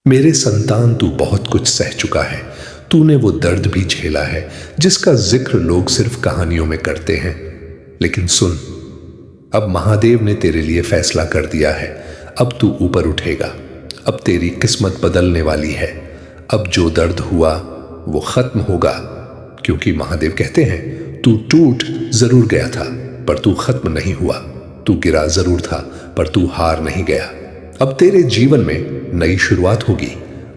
मेरे संतान, तू बहुत कुछ सह चुका है। तूने वो दर्द भी झेला है जिसका जिक्र लोग सिर्फ कहानियों में करते हैं। लेकिन सुन, अब महादेव ने तेरे लिए फैसला कर दिया है। अब तू ऊपर उठेगा। अब तेरी किस्मत बदलने वाली है। अब जो दर्द हुआ वो खत्म होगा, क्योंकि महादेव कहते हैं तू टूट जरूर गया था पर तू खत्म नहीं हुआ। तू गिरा जरूर था पर तू हार नहीं गया। अब तेरे जीवन में नई शुरुआत होगी।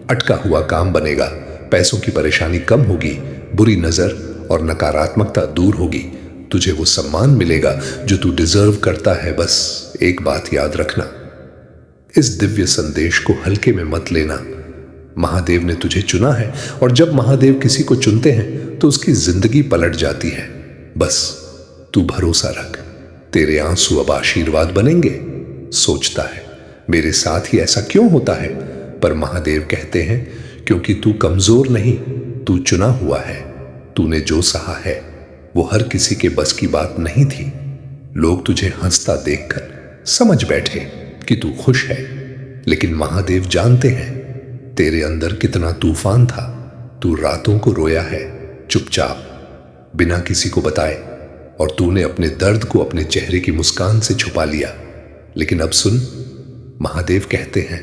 अटका हुआ काम बनेगा, पैसों की परेशानी कम होगी, बुरी नजर और नकारात्मकता दूर होगी। तुझे वो सम्मान मिलेगा जो तू डिजर्व करता है। बस एक बात याद रखना, इस दिव्य संदेश को हल्के में मत लेना। महादेव ने तुझे चुना है और जब महादेव किसी को चुनते हैं तो उसकी जिंदगी पलट जाती है। बस तू भरोसा रख, तेरे आंसू अब आशीर्वाद बनेंगे। सोचता है मेरे साथ ही ऐसा क्यों होता है, पर महादेव कहते हैं क्योंकि तू कमजोर नहीं, तू चुना हुआ है। तूने जो सहा है वो हर किसी के बस की बात नहीं थी। लोग तुझे हंसता देखकर समझ बैठे कि तू खुश है, लेकिन महादेव जानते हैं तेरे अंदर कितना तूफान था। तू रातों को रोया है चुपचाप, बिना किसी को बताए, और तूने अपने दर्द को अपने चेहरे की मुस्कान से छुपा लिया। लेकिन अब सुन, महादेव कहते हैं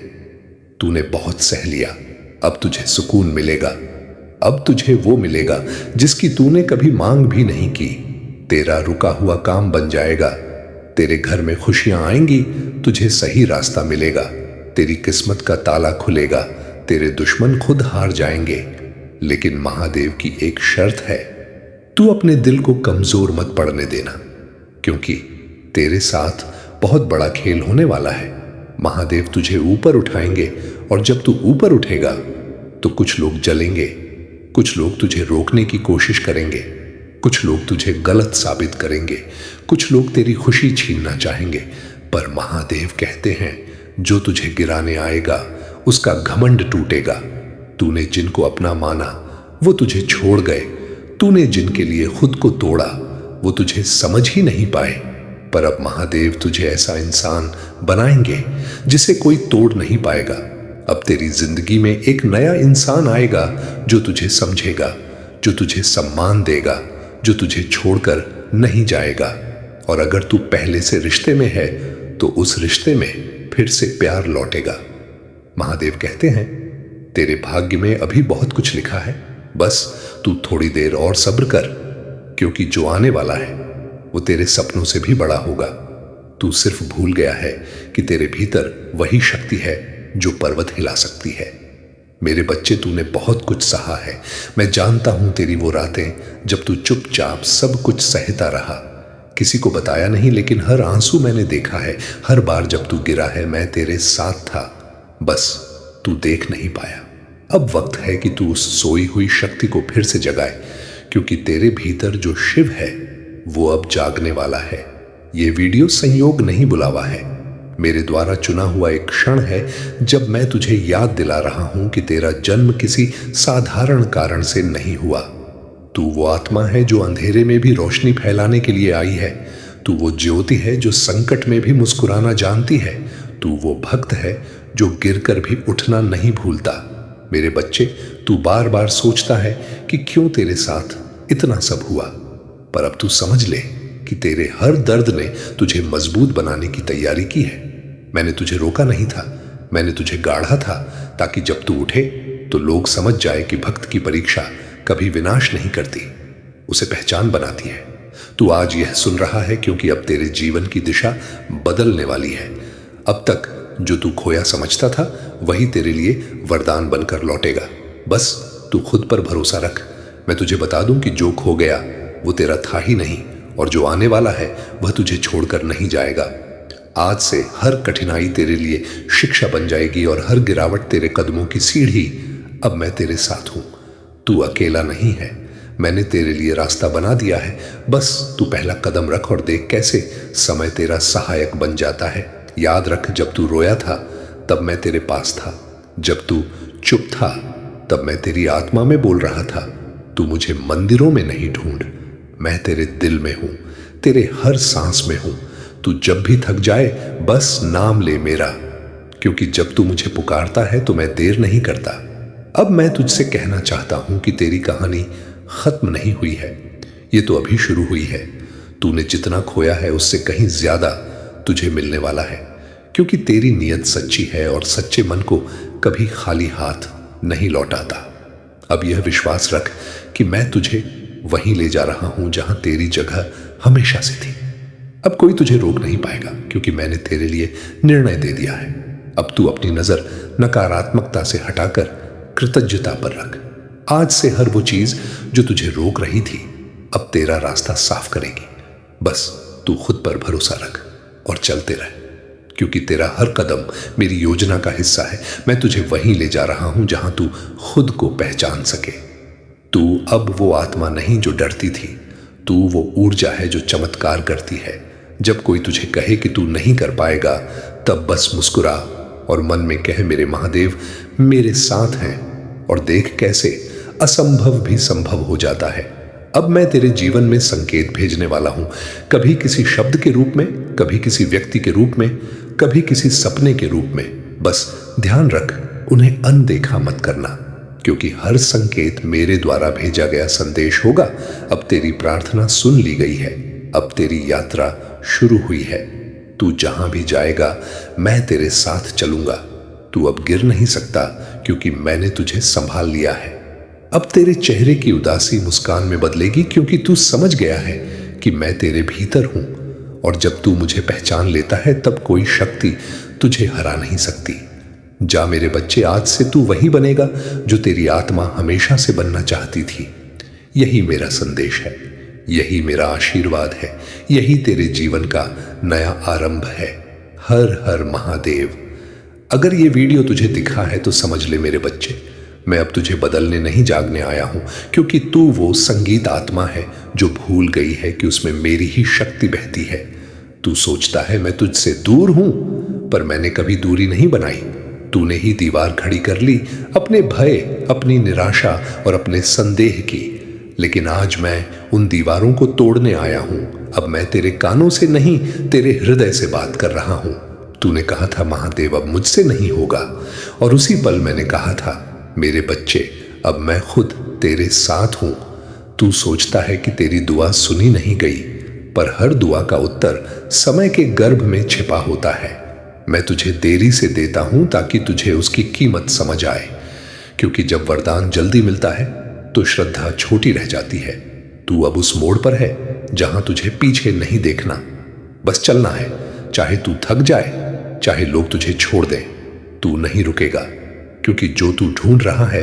तूने बहुत सह लिया। अब तुझे सुकून मिलेगा। अब तुझे वो मिलेगा जिसकी तूने कभी मांग भी नहीं की। तेरा रुका हुआ काम बन जाएगा। तेरे घर में खुशियां आएंगी। तुझे सही रास्ता मिलेगा। तेरी किस्मत का ताला खुलेगा। तेरे दुश्मन खुद हार जाएंगे। लेकिन महादेव की एक शर्त है, तू अपने दिल को कमजोर मत पड़ने देना, क्योंकि तेरे साथ बहुत बड़ा खेल होने वाला है। महादेव तुझे ऊपर उठाएंगे और जब तू ऊपर उठेगा तो कुछ लोग जलेंगे, कुछ लोग तुझे रोकने की कोशिश करेंगे, कुछ लोग तुझे गलत साबित करेंगे, कुछ लोग तेरी खुशी छीनना चाहेंगे। पर महादेव कहते हैं जो तुझे गिराने आएगा उसका घमंड टूटेगा। तूने जिनको अपना माना वो तुझे छोड़ गए। तूने जिनके लिए खुद को तोड़ा वो तुझे समझ ही नहीं पाए। पर अब महादेव तुझे ऐसा इंसान बनाएंगे जिसे कोई तोड़ नहीं पाएगा। अब तेरी जिंदगी में एक नया इंसान आएगा जो तुझे समझेगा, जो तुझे सम्मान देगा, जो तुझे छोड़कर नहीं जाएगा। और अगर तू पहले से रिश्ते में है तो उस रिश्ते में फिर से प्यार लौटेगा। महादेव कहते हैं तेरे भाग्य में अभी बहुत कुछ लिखा है, बस तू थोड़ी देर और सब्र कर, क्योंकि जो आने वाला है वो तेरे सपनों से भी बड़ा होगा। तू सिर्फ भूल गया है कि तेरे भीतर वही शक्ति है जो पर्वत हिला सकती है। मेरे बच्चे, तूने बहुत कुछ सहा है। मैं जानता हूं तेरी वो रातें जब तू चुपचाप सब कुछ सहता रहा, किसी को बताया नहीं, लेकिन हर आंसू मैंने देखा है। हर बार जब तू गिरा है मैं तेरे साथ था, बस तू देख नहीं पाया। अब वक्त है कि तू उस सोई हुई शक्ति को फिर से जगाए, क्योंकि तेरे भीतर जो शिव है वो अब जागने वाला है। ये वीडियो संयोग नहीं, बुलावा है। मेरे द्वारा चुना हुआ एक क्षण है जब मैं तुझे याद दिला रहा हूं कि तेरा जन्म किसी साधारण कारण से नहीं हुआ। तू वो आत्मा है जो अंधेरे में भी रोशनी फैलाने के लिए आई है। तू वो ज्योति है जो संकट में भी मुस्कुराना जानती है। तू वो भक्त है जो गिरकर भी उठना नहीं भूलता। मेरे बच्चे, तू बार बार सोचता है कि क्यों तेरे साथ इतना सब हुआ, पर अब तू समझ ले कि तेरे हर दर्द ने तुझे मजबूत बनाने की तैयारी की है। मैंने तुझे रोका नहीं था, मैंने तुझे गाढ़ा था, ताकि जब तू उठे तो लोग समझ जाए कि भक्त की परीक्षा कभी विनाश नहीं करती, उसे पहचान बनाती है। तू आज यह सुन रहा है क्योंकि अब तेरे जीवन की दिशा बदलने वाली है। अब तक जो तू खोया समझता था वही तेरे लिए वरदान बनकर लौटेगा। बस तू खुद पर भरोसा रख। मैं तुझे बता दूं कि जो खो गया वो तेरा था ही नहीं, और जो आने वाला है वह तुझे छोड़कर नहीं जाएगा। आज से हर कठिनाई तेरे लिए शिक्षा बन जाएगी और हर गिरावट तेरे कदमों की सीढ़ी। अब मैं तेरे साथ हूं, तू अकेला नहीं है। मैंने तेरे लिए रास्ता बना दिया है, बस तू पहला कदम रख और देख कैसे समय तेरा सहायक बन जाता है। याद रख, जब तू रोया था तब मैं तेरे पास था, जब तू चुप था तब मैं तेरी आत्मा में बोल रहा था। तू मुझे मंदिरों में नहीं ढूंढ, मैं तेरे दिल में हूं, तेरे हर सांस में हूं। तू जब भी थक जाए बस नाम ले मेरा, क्योंकि जब तू मुझे पुकारता है तो मैं देर नहीं करता। अब मैं तुझसे कहना चाहता हूं कि तेरी कहानी खत्म नहीं हुई है, ये तो अभी शुरू हुई है। तूने जितना खोया है उससे कहीं ज्यादा तुझे मिलने वाला है, क्योंकि तेरी नीयत सच्ची है और सच्चे मन को कभी खाली हाथ नहीं लौटाता। अब यह विश्वास रख कि मैं तुझे वहीं ले जा रहा हूं जहां तेरी जगह हमेशा से थी। अब कोई तुझे रोक नहीं पाएगा, क्योंकि मैंने तेरे लिए निर्णय दे दिया है। अब तू अपनी नजर नकारात्मकता से हटाकर कृतज्ञता पर रख। आज से हर वो चीज जो तुझे रोक रही थी अब तेरा रास्ता साफ करेगी। बस तू खुद पर भरोसा रख और चलते रह, क्योंकि तेरा हर कदम मेरी योजना का हिस्सा है। मैं तुझे वहीं ले जा रहा हूं जहां तू खुद को पहचान सके। तू अब वो आत्मा नहीं जो डरती थी, तू वो ऊर्जा है जो चमत्कार करती है। जब कोई तुझे कहे कि तू नहीं कर पाएगा, तब बस मुस्कुरा और मन में कह, मेरे महादेव मेरे साथ हैं, और देख कैसे असंभव भी संभव हो जाता है। अब मैं तेरे जीवन में संकेत भेजने वाला हूं, कभी किसी शब्द के रूप में, कभी किसी व्यक्ति के रूप में, कभी किसी सपने के रूप में। बस ध्यान रख, उन्हें अनदेखा मत करना, क्योंकि हर संकेत मेरे द्वारा भेजा गया संदेश होगा। अब तेरी प्रार्थना सुन ली गई है, अब तेरी यात्रा शुरू हुई है। तू जहां भी जाएगा मैं तेरे साथ चलूंगा। तू अब गिर नहीं सकता, क्योंकि मैंने तुझे संभाल लिया है। अब तेरे चेहरे की उदासी मुस्कान में बदलेगी, क्योंकि तू समझ गया है कि मैं तेरे भीतर हूं, और जब तू मुझे पहचान लेता है तब कोई शक्ति तुझे हरा नहीं सकती। जा मेरे बच्चे, आज से तू वही बनेगा जो तेरी आत्मा हमेशा से बनना चाहती थी। यही मेरा संदेश है, यही मेरा आशीर्वाद है, यही तेरे जीवन का नया आरंभ है। हर हर महादेव। अगर ये वीडियो तुझे दिखा है तो समझ ले मेरे बच्चे, मैं अब तुझे बदलने नहीं जागने आया हूं, क्योंकि तू वो संगीत आत्मा है जो भूल गई है कि उसमें मेरी ही शक्ति बहती है। तू सोचता है मैं तुझसे दूर हूं, पर मैंने कभी दूरी नहीं बनाई। तूने ही दीवार खड़ी कर ली, अपने भय, अपनी निराशा और अपने संदेह की। लेकिन आज मैं उन दीवारों को तोड़ने आया हूं। अब मैं तेरे कानों से नहीं, तेरे हृदय से बात कर रहा हूं। तूने कहा था महादेव अब मुझसे नहीं होगा, और उसी पल मैंने कहा था मेरे बच्चे अब मैं खुद तेरे साथ हूं। तू सोचता है कि तेरी दुआ सुनी नहीं गई, पर हर दुआ का उत्तर समय के गर्भ में छिपा होता है। मैं तुझे देरी से देता हूं ताकि तुझे उसकी कीमत समझ आए, क्योंकि जब वरदान जल्दी मिलता है तो श्रद्धा छोटी रह जाती है। तू अब उस मोड़ पर है जहां तुझे पीछे नहीं देखना, बस चलना है। चाहे तू थक जाए, चाहे लोग तुझे छोड़ दें, तू नहीं रुकेगा, क्योंकि जो तू ढूंढ रहा है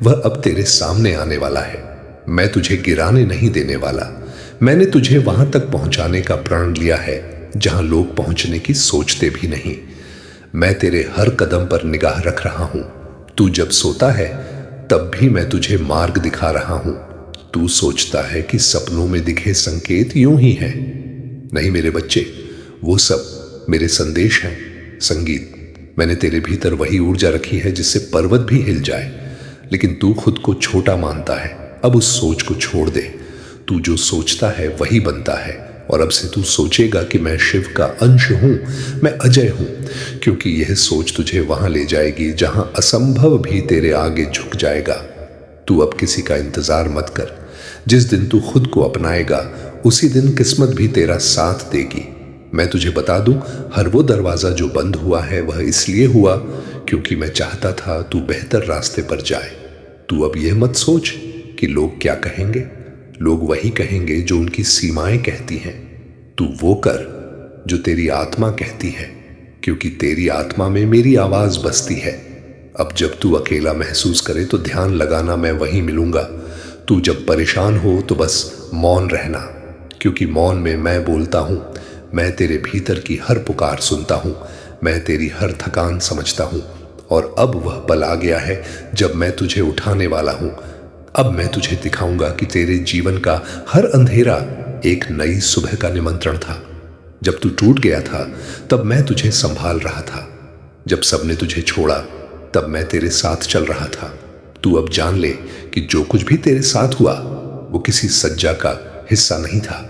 वह अब तेरे सामने आने वाला है। मैं तुझे गिराने नहीं देने वाला। मैंने तुझे वहां तक पहुंचाने का प्रण लिया है जहां लोग पहुंचने की सोचते भी नहीं। मैं तेरे हर कदम पर निगाह रख रहा हूं। तू जब सोता है तब भी मैं तुझे मार्ग दिखा रहा हूं। तू सोचता है कि सपनों में दिखे संकेत यूं ही हैं। नहीं मेरे बच्चे, वो सब मेरे संदेश हैं, संगीत। मैंने तेरे भीतर वही ऊर्जा रखी है जिससे पर्वत भी हिल जाए, लेकिन तू खुद को छोटा मानता है। अब उस सोच को छोड़ दे। तू जो सोचता है वही बनता है, और अब से तू सोचेगा कि मैं शिव का अंश हूं, मैं अजय हूं, क्योंकि यह सोच तुझे वहां ले जाएगी जहां असंभव भी तेरे आगे झुक जाएगा। तू अब किसी का इंतजार मत कर। जिस दिन तू खुद को अपनाएगा उसी दिन किस्मत भी तेरा साथ देगी। मैं तुझे बता दूं, हर वो दरवाजा जो बंद हुआ है वह इसलिए हुआ क्योंकि मैं चाहता था तू बेहतर रास्ते पर जाए। तू अब यह मत सोच कि लोग क्या कहेंगे। लोग वही कहेंगे जो उनकी सीमाएं कहती हैं। तू वो कर जो तेरी आत्मा कहती है, क्योंकि तेरी आत्मा में मेरी आवाज बसती है। अब जब तू अकेला महसूस करे तो ध्यान लगाना, मैं वहीं मिलूंगा। तू जब परेशान हो तो बस मौन रहना, क्योंकि मौन में मैं बोलता हूं। मैं तेरे भीतर की हर पुकार सुनता हूं, मैं तेरी हर थकान समझता हूं, और अब वह पल आ गया है जब मैं तुझे उठाने वाला हूं। अब मैं तुझे दिखाऊंगा कि तेरे जीवन का हर अंधेरा एक नई सुबह का निमंत्रण था। जब तू टूट गया था तब मैं तुझे संभाल रहा था। जब सबने तुझे छोड़ा तब मैं तेरे साथ चल रहा था। तू अब जान ले कि जो कुछ भी तेरे साथ हुआ वो किसी सज्जा का हिस्सा नहीं था।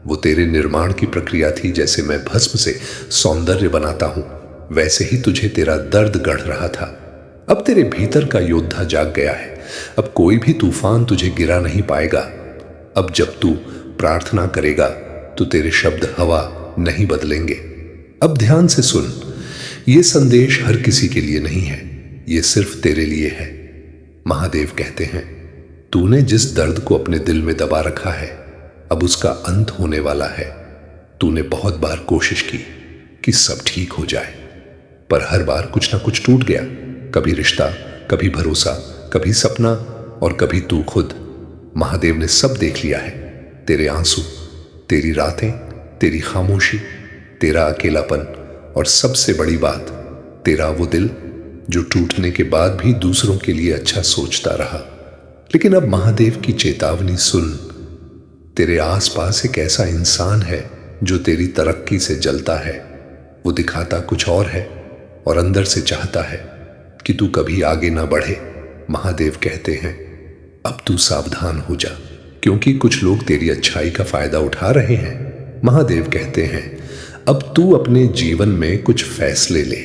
वो तेरे निर्माण की प्रक्रिया थी। जैसे मैं भस्म से सौंदर्य बनाता हूं, वैसे ही तुझे तेरा दर्द गढ़ रहा था। अब तेरे भीतर का योद्धा जाग गया है। अब कोई भी तूफान तुझे गिरा नहीं पाएगा। अब जब तू प्रार्थना करेगा तो तेरे शब्द हवा नहीं बदलेंगे। अब ध्यान से सुन, ये संदेश हर किसी के लिए नहीं है, ये सिर्फ तेरे लिए है। महादेव कहते हैं, तूने जिस दर्द को अपने दिल में दबा रखा है, अब उसका अंत होने वाला है। तूने बहुत बार कोशिश की कि सब ठीक हो जाए, पर हर बार कुछ ना कुछ टूट गया। कभी रिश्ता, कभी भरोसा, कभी सपना और कभी तू खुद। महादेव ने सब देख लिया है, तेरे आंसू, तेरी रातें, तेरी खामोशी, तेरा अकेलापन और सबसे बड़ी बात, तेरा वो दिल जो टूटने के बाद भी दूसरों के लिए अच्छा सोचता रहा। लेकिन अब महादेव की चेतावनी सुन। तेरे आसपास एक ऐसा इंसान है जो तेरी तरक्की से जलता है। वो दिखाता कुछ और है और अंदर से चाहता है कि तू कभी आगे ना बढ़े। महादेव कहते हैं, अब तू सावधान हो जा, क्योंकि कुछ लोग तेरी अच्छाई का फायदा उठा रहे हैं। महादेव कहते हैं, अब तू अपने जीवन में कुछ फैसले ले।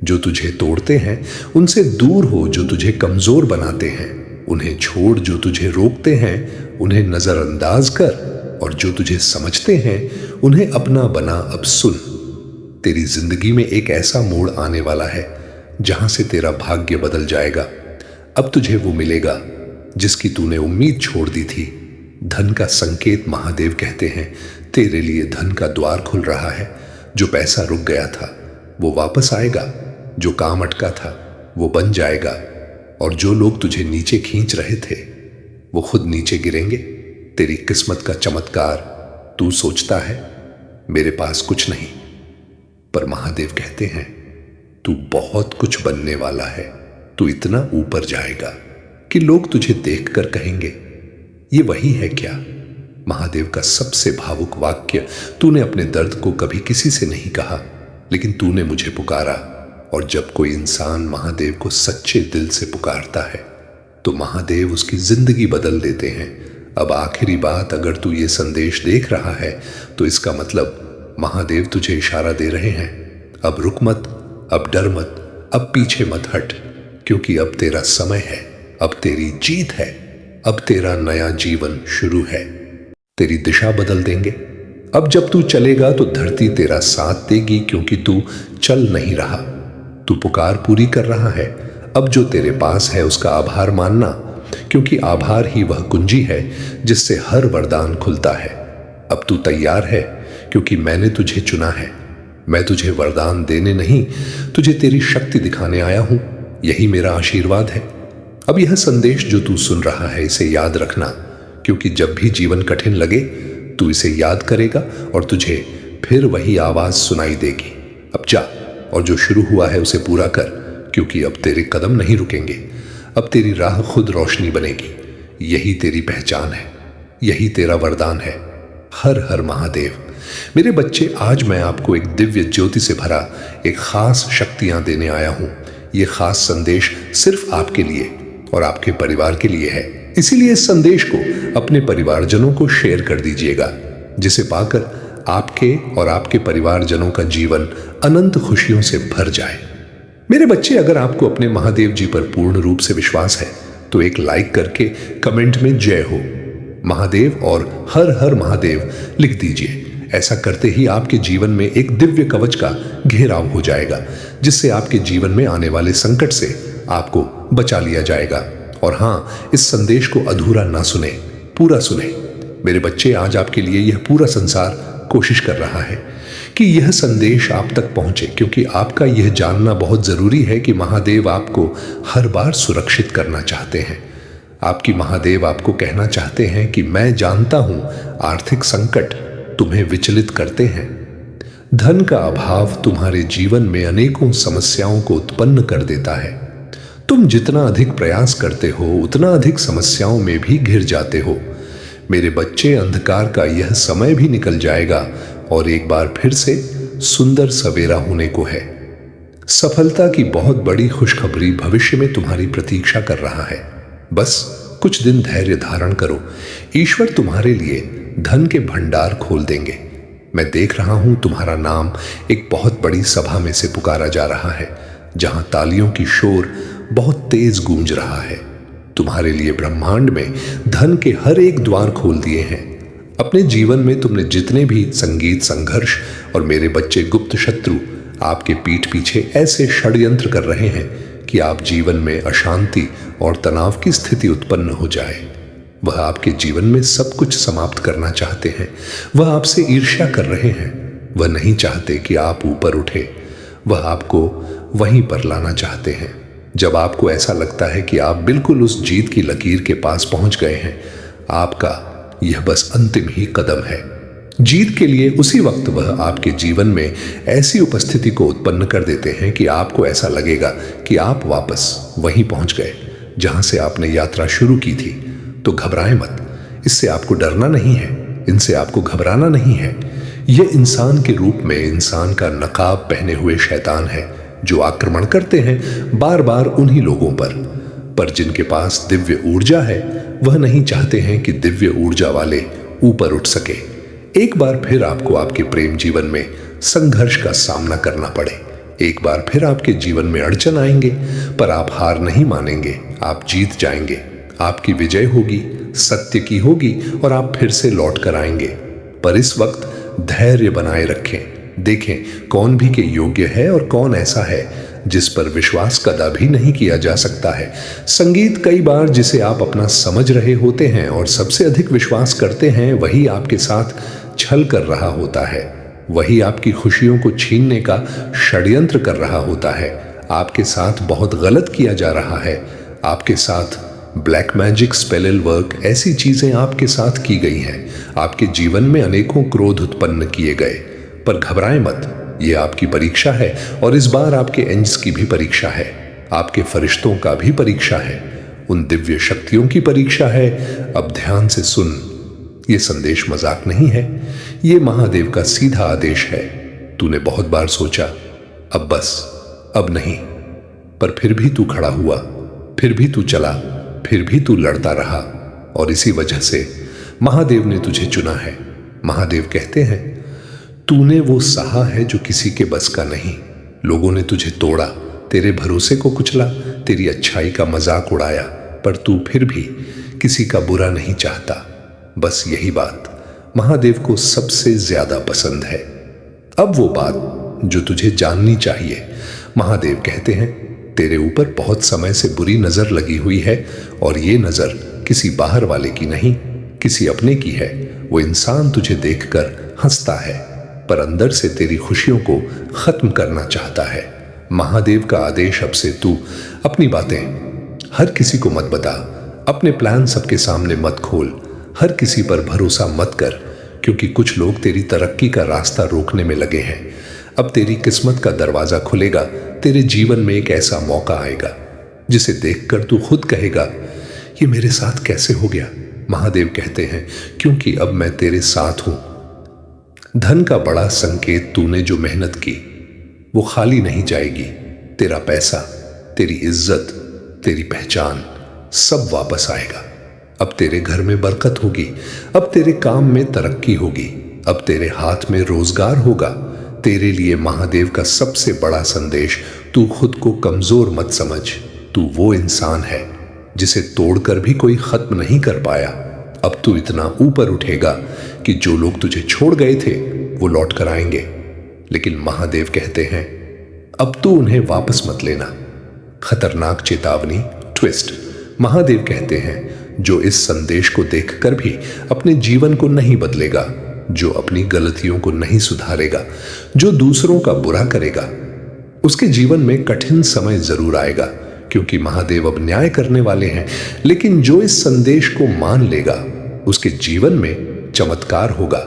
जो तुझे तोड़ते हैं उनसे दूर हो, जो तुझे कमजोर बनाते हैं उन्हें छोड़, जो तुझे रोकते हैं उन्हें नजरअंदाज कर, और जो तुझे समझते हैं उन्हें अपना बना। अब सुन, तेरी जिंदगी में एक ऐसा मोड़ आने वाला है जहां से तेरा भाग्य बदल जाएगा। अब तुझे वो मिलेगा जिसकी तूने उम्मीद छोड़ दी थी। धन का संकेत, महादेव कहते हैं, तेरे लिए धन का द्वार खुल रहा है। जो पैसा रुक गया था वो वापस आएगा, जो काम अटका था वो बन जाएगा, और जो लोग तुझे नीचे खींच रहे थे वो खुद नीचे गिरेंगे। तेरी किस्मत का चमत्कार, तू सोचता है मेरे पास कुछ नहीं, पर महादेव कहते हैं तू बहुत कुछ बनने वाला है। तू इतना ऊपर जाएगा कि लोग तुझे देखकर कहेंगे, ये वही है क्या? महादेव का सबसे भावुक वाक्य, तूने अपने दर्द को कभी किसी से नहीं कहा, लेकिन तूने मुझे पुकारा। और जब कोई इंसान महादेव को सच्चे दिल से पुकारता है तो महादेव उसकी जिंदगी बदल देते हैं। अब आखिरी बात, अगर तू ये संदेश देख रहा है तो इसका मतलब महादेव तुझे इशारा दे रहे हैं, अब रुक मत, अब डर मत, अब पीछे मत हट, क्योंकि अब तेरा समय है, अब तेरी जीत है, अब तेरा नया जीवन शुरू है। तेरी दिशा बदल देंगे। अब जब तू चलेगा तो धरती तेरा साथ देगी, क्योंकि तू चल नहीं रहा, तू पुकार पूरी कर रहा है। अब जो तेरे पास है उसका आभार मानना, क्योंकि आभार ही वह कुंजी है जिससे हर वरदान खुलता है। अब तू तैयार है, क्योंकि मैंने तुझे चुना है। मैं तुझे वरदान देने नहीं, तुझे तेरी शक्ति दिखाने आया हूं। यही मेरा आशीर्वाद है। अब यह संदेश जो तू सुन रहा है, इसे याद रखना, क्योंकि जब भी जीवन कठिन लगे तू इसे याद करेगा और तुझे फिर वही आवाज सुनाई देगी। अब जा और जो शुरू हुआ है उसे पूरा कर, क्योंकि अब तेरे कदम नहीं रुकेंगे। अब तेरी राह खुद रोशनी बनेगी। यही तेरी पहचान है, यही तेरा वरदान है। हर हर महादेव। मेरे बच्चे, आज मैं आपको एक दिव्य ज्योति से भरा एक खास शक्तियां देने आया हूं। यह खास संदेश सिर्फ आपके लिए और आपके परिवार के लिए है। इसीलिए इस संदेश को अपने परिवारजनों को शेयर कर दीजिएगा, जिसे पाकर आपके और आपके परिवारजनों का जीवन अनंत खुशियों से भर जाए। मेरे बच्चे, अगर आपको अपने महादेव जी पर पूर्ण रूप से विश्वास है तो एक लाइक करके कमेंट में जय हो महादेव और हर हर महादेव लिख दीजिए। ऐसा करते ही आपके जीवन में एक दिव्य कवच का घेराव हो जाएगा, जिससे आपके जीवन में आने वाले संकट से आपको बचा लिया जाएगा। और हाँ, इस संदेश को अधूरा ना सुने, पूरा सुने। मेरे बच्चे, आज आपके लिए यह पूरा संसार कोशिश कर रहा है कि यह संदेश आप तक पहुंचे, क्योंकि आपका यह जानना बहुत जरूरी है कि महादेव आपको हर बार सुरक्षित करना चाहते हैं। आपकी महादेव आपको कहना चाहते हैं कि मैं जानता हूं आर्थिक संकट तुम्हें विचलित करते हैं। धन का अभाव तुम्हारे जीवन में अनेकों समस्याओं को उत्पन्न कर देता है। तुम जितना अधिक प्रयास करते हो उतना अधिक समस्याओं में भी घिर जाते हो। मेरे बच्चे, अंधकार का यह समय भी निकल जाएगा और एक बार फिर से सुंदर सवेरा होने को है। सफलता की बहुत बड़ी खुशखबरी भविष्य में तुम्हारी प्रतीक्षा कर रहा है। बस कुछ दिन धैर्य धारण करो। ईश्वर तुम्हारे लिए धन के भंडार खोल देंगे। मैं देख रहा हूं तुम्हारा नाम एक बहुत बड़ी सभा में से पुकारा जा रहा है, जहां तालियों की शोर बहुत तेज गूंज रहा है। तुम्हारे लिए ब्रह्मांड में धन के हर एक द्वार खोल दिए हैं। अपने जीवन में तुमने जितने भी संगीत संघर्ष और मेरे बच्चे गुप्त शत्रु आपके पीठ पीछे ऐसे षड्यंत्र कर रहे हैं कि आप जीवन में अशांति और तनाव की स्थिति उत्पन्न हो जाए। वह आपके जीवन में सब कुछ समाप्त करना चाहते हैं। वह आपसे ईर्ष्या कर रहे हैं। वह नहीं चाहते कि आप ऊपर उठे। वह आपको वहीं पर लाना चाहते हैं। जब आपको ऐसा लगता है कि आप बिल्कुल उस जीत की लकीर के पास पहुंच गए हैं, आपका यह बस अंतिम ही कदम है। जीत के लिए उसी वक्त वह आपके जीवन में ऐसी उपस्थिति को उत्पन्न कर देते हैं कि आपको ऐसा लगेगा कि आप वापस वहीं पहुंच गए जहां से आपने यात्रा शुरू की थी। तो घबराएं मत। इससे आपको डरना नहीं है, इनसे आपको घबराना नहीं है। यह इंसान के रूप में इंसान का नकाब पहने हुए शैतान है जो आक्रमण करते हैं बार बार उन्हीं लोगों पर जिनके पास दिव्य ऊर्जा है। वह नहीं चाहते हैं कि दिव्य ऊर्जा वाले ऊपर उठ सके। एक बार फिर आपको आपके प्रेम जीवन में संघर्ष का सामना करना पड़े। एक बार फिर आपके जीवन में अड़चन आएंगे, पर आप हार नहीं मानेंगे। आप जीत जाएंगे। आपकी विजय होगी, सत्य की होगी और आप फिर से लौट कर आएंगे। पर इस वक्त धैर्य बनाए रखें। देखें कौन भी के योग्य है और कौन ऐसा है जिस पर विश्वास कदापि नहीं किया जा सकता है। संगीत कई बार जिसे आप अपना समझ रहे होते हैं और सबसे अधिक विश्वास करते हैं, वही आपके साथ छल कर रहा होता है। वही आपकी खुशियों को छीनने का षड्यंत्र कर रहा होता है। आपके साथ बहुत गलत किया जा रहा है। आपके साथ ब्लैक मैजिक, स्पेल वर्क, ऐसी चीजें आपके साथ की गई हैं। आपके जीवन में अनेकों क्रोध उत्पन्न किए गए। पर घबराएं मत, यह आपकी परीक्षा है और इस बार आपके एंजल्स की भी परीक्षा है। आपके फरिश्तों का भी परीक्षा है। उन दिव्य शक्तियों की परीक्षा है। अब ध्यान से सुन, यह संदेश मजाक नहीं है। यह महादेव का सीधा आदेश है। तूने बहुत बार सोचा अब बस, अब नहीं, पर फिर भी तू खड़ा हुआ, फिर भी तू चला, फिर भी तू लड़ता रहा और इसी वजह से महादेव ने तुझे चुना है। महादेव कहते हैं तूने वो सहा है जो किसी के बस का नहीं। लोगों ने तुझे तोड़ा, तेरे भरोसे को कुचला, तेरी अच्छाई का मजाक उड़ाया, पर तू फिर भी किसी का बुरा नहीं चाहता। बस यही बात महादेव को सबसे ज्यादा पसंद है। अब वो बात जो तुझे जाननी चाहिए, महादेव कहते हैं तेरे ऊपर बहुत समय से बुरी नजर लगी हुई है और ये नजर किसी बाहर वाले की नहीं, किसी अपने की है। वो इंसान तुझे देखकर हंसता है, पर अंदर से तेरी खुशियों को खत्म करना चाहता है। महादेव का आदेश अब से तू अपनी बातें हर किसी को मत बता, अपने प्लान सबके सामने मत खोल, हर किसी पर भरोसा मत कर, क्योंकि कुछ लोग तेरी तरक्की का रास्ता रोकने में लगे हैं। अब तेरी किस्मत का दरवाजा खुलेगा। तेरे जीवन में एक ऐसा मौका आएगा जिसे देखकर तू खुद कहेगा ये मेरे साथ कैसे हो गया। महादेव कहते हैं क्योंकि अब मैं तेरे साथ हूं। धन का बड़ा संकेत तूने जो मेहनत की वो खाली नहीं जाएगी। तेरा पैसा, तेरी इज्जत, तेरी पहचान सब वापस आएगा। अब तेरे घर में बरकत होगी। अब तेरे काम में तरक्की होगी। अब तेरे हाथ में रोजगार होगा। तेरे लिए महादेव का सबसे बड़ा संदेश, तू खुद को कमजोर मत समझ। तू वो इंसान है जिसे तोड़कर भी कोई खत्म नहीं कर पाया। अब तू इतना ऊपर उठेगा कि जो लोग तुझे छोड़ गए थे वो लौट कर आएंगे। लेकिन महादेव कहते हैं अब तू उन्हें वापस मत लेना। खतरनाक चेतावनी, ट्विस्ट। महादेव कहते हैं जो इस संदेश को देखकर भी अपने जीवन को नहीं बदलेगा, जो अपनी गलतियों को नहीं सुधारेगा, जो दूसरों का बुरा करेगा, उसके जीवन में कठिन समय जरूर आएगा, क्योंकि महादेव अब न्याय करने वाले हैं। लेकिन जो इस संदेश को मान लेगा उसके जीवन में चमत्कार होगा,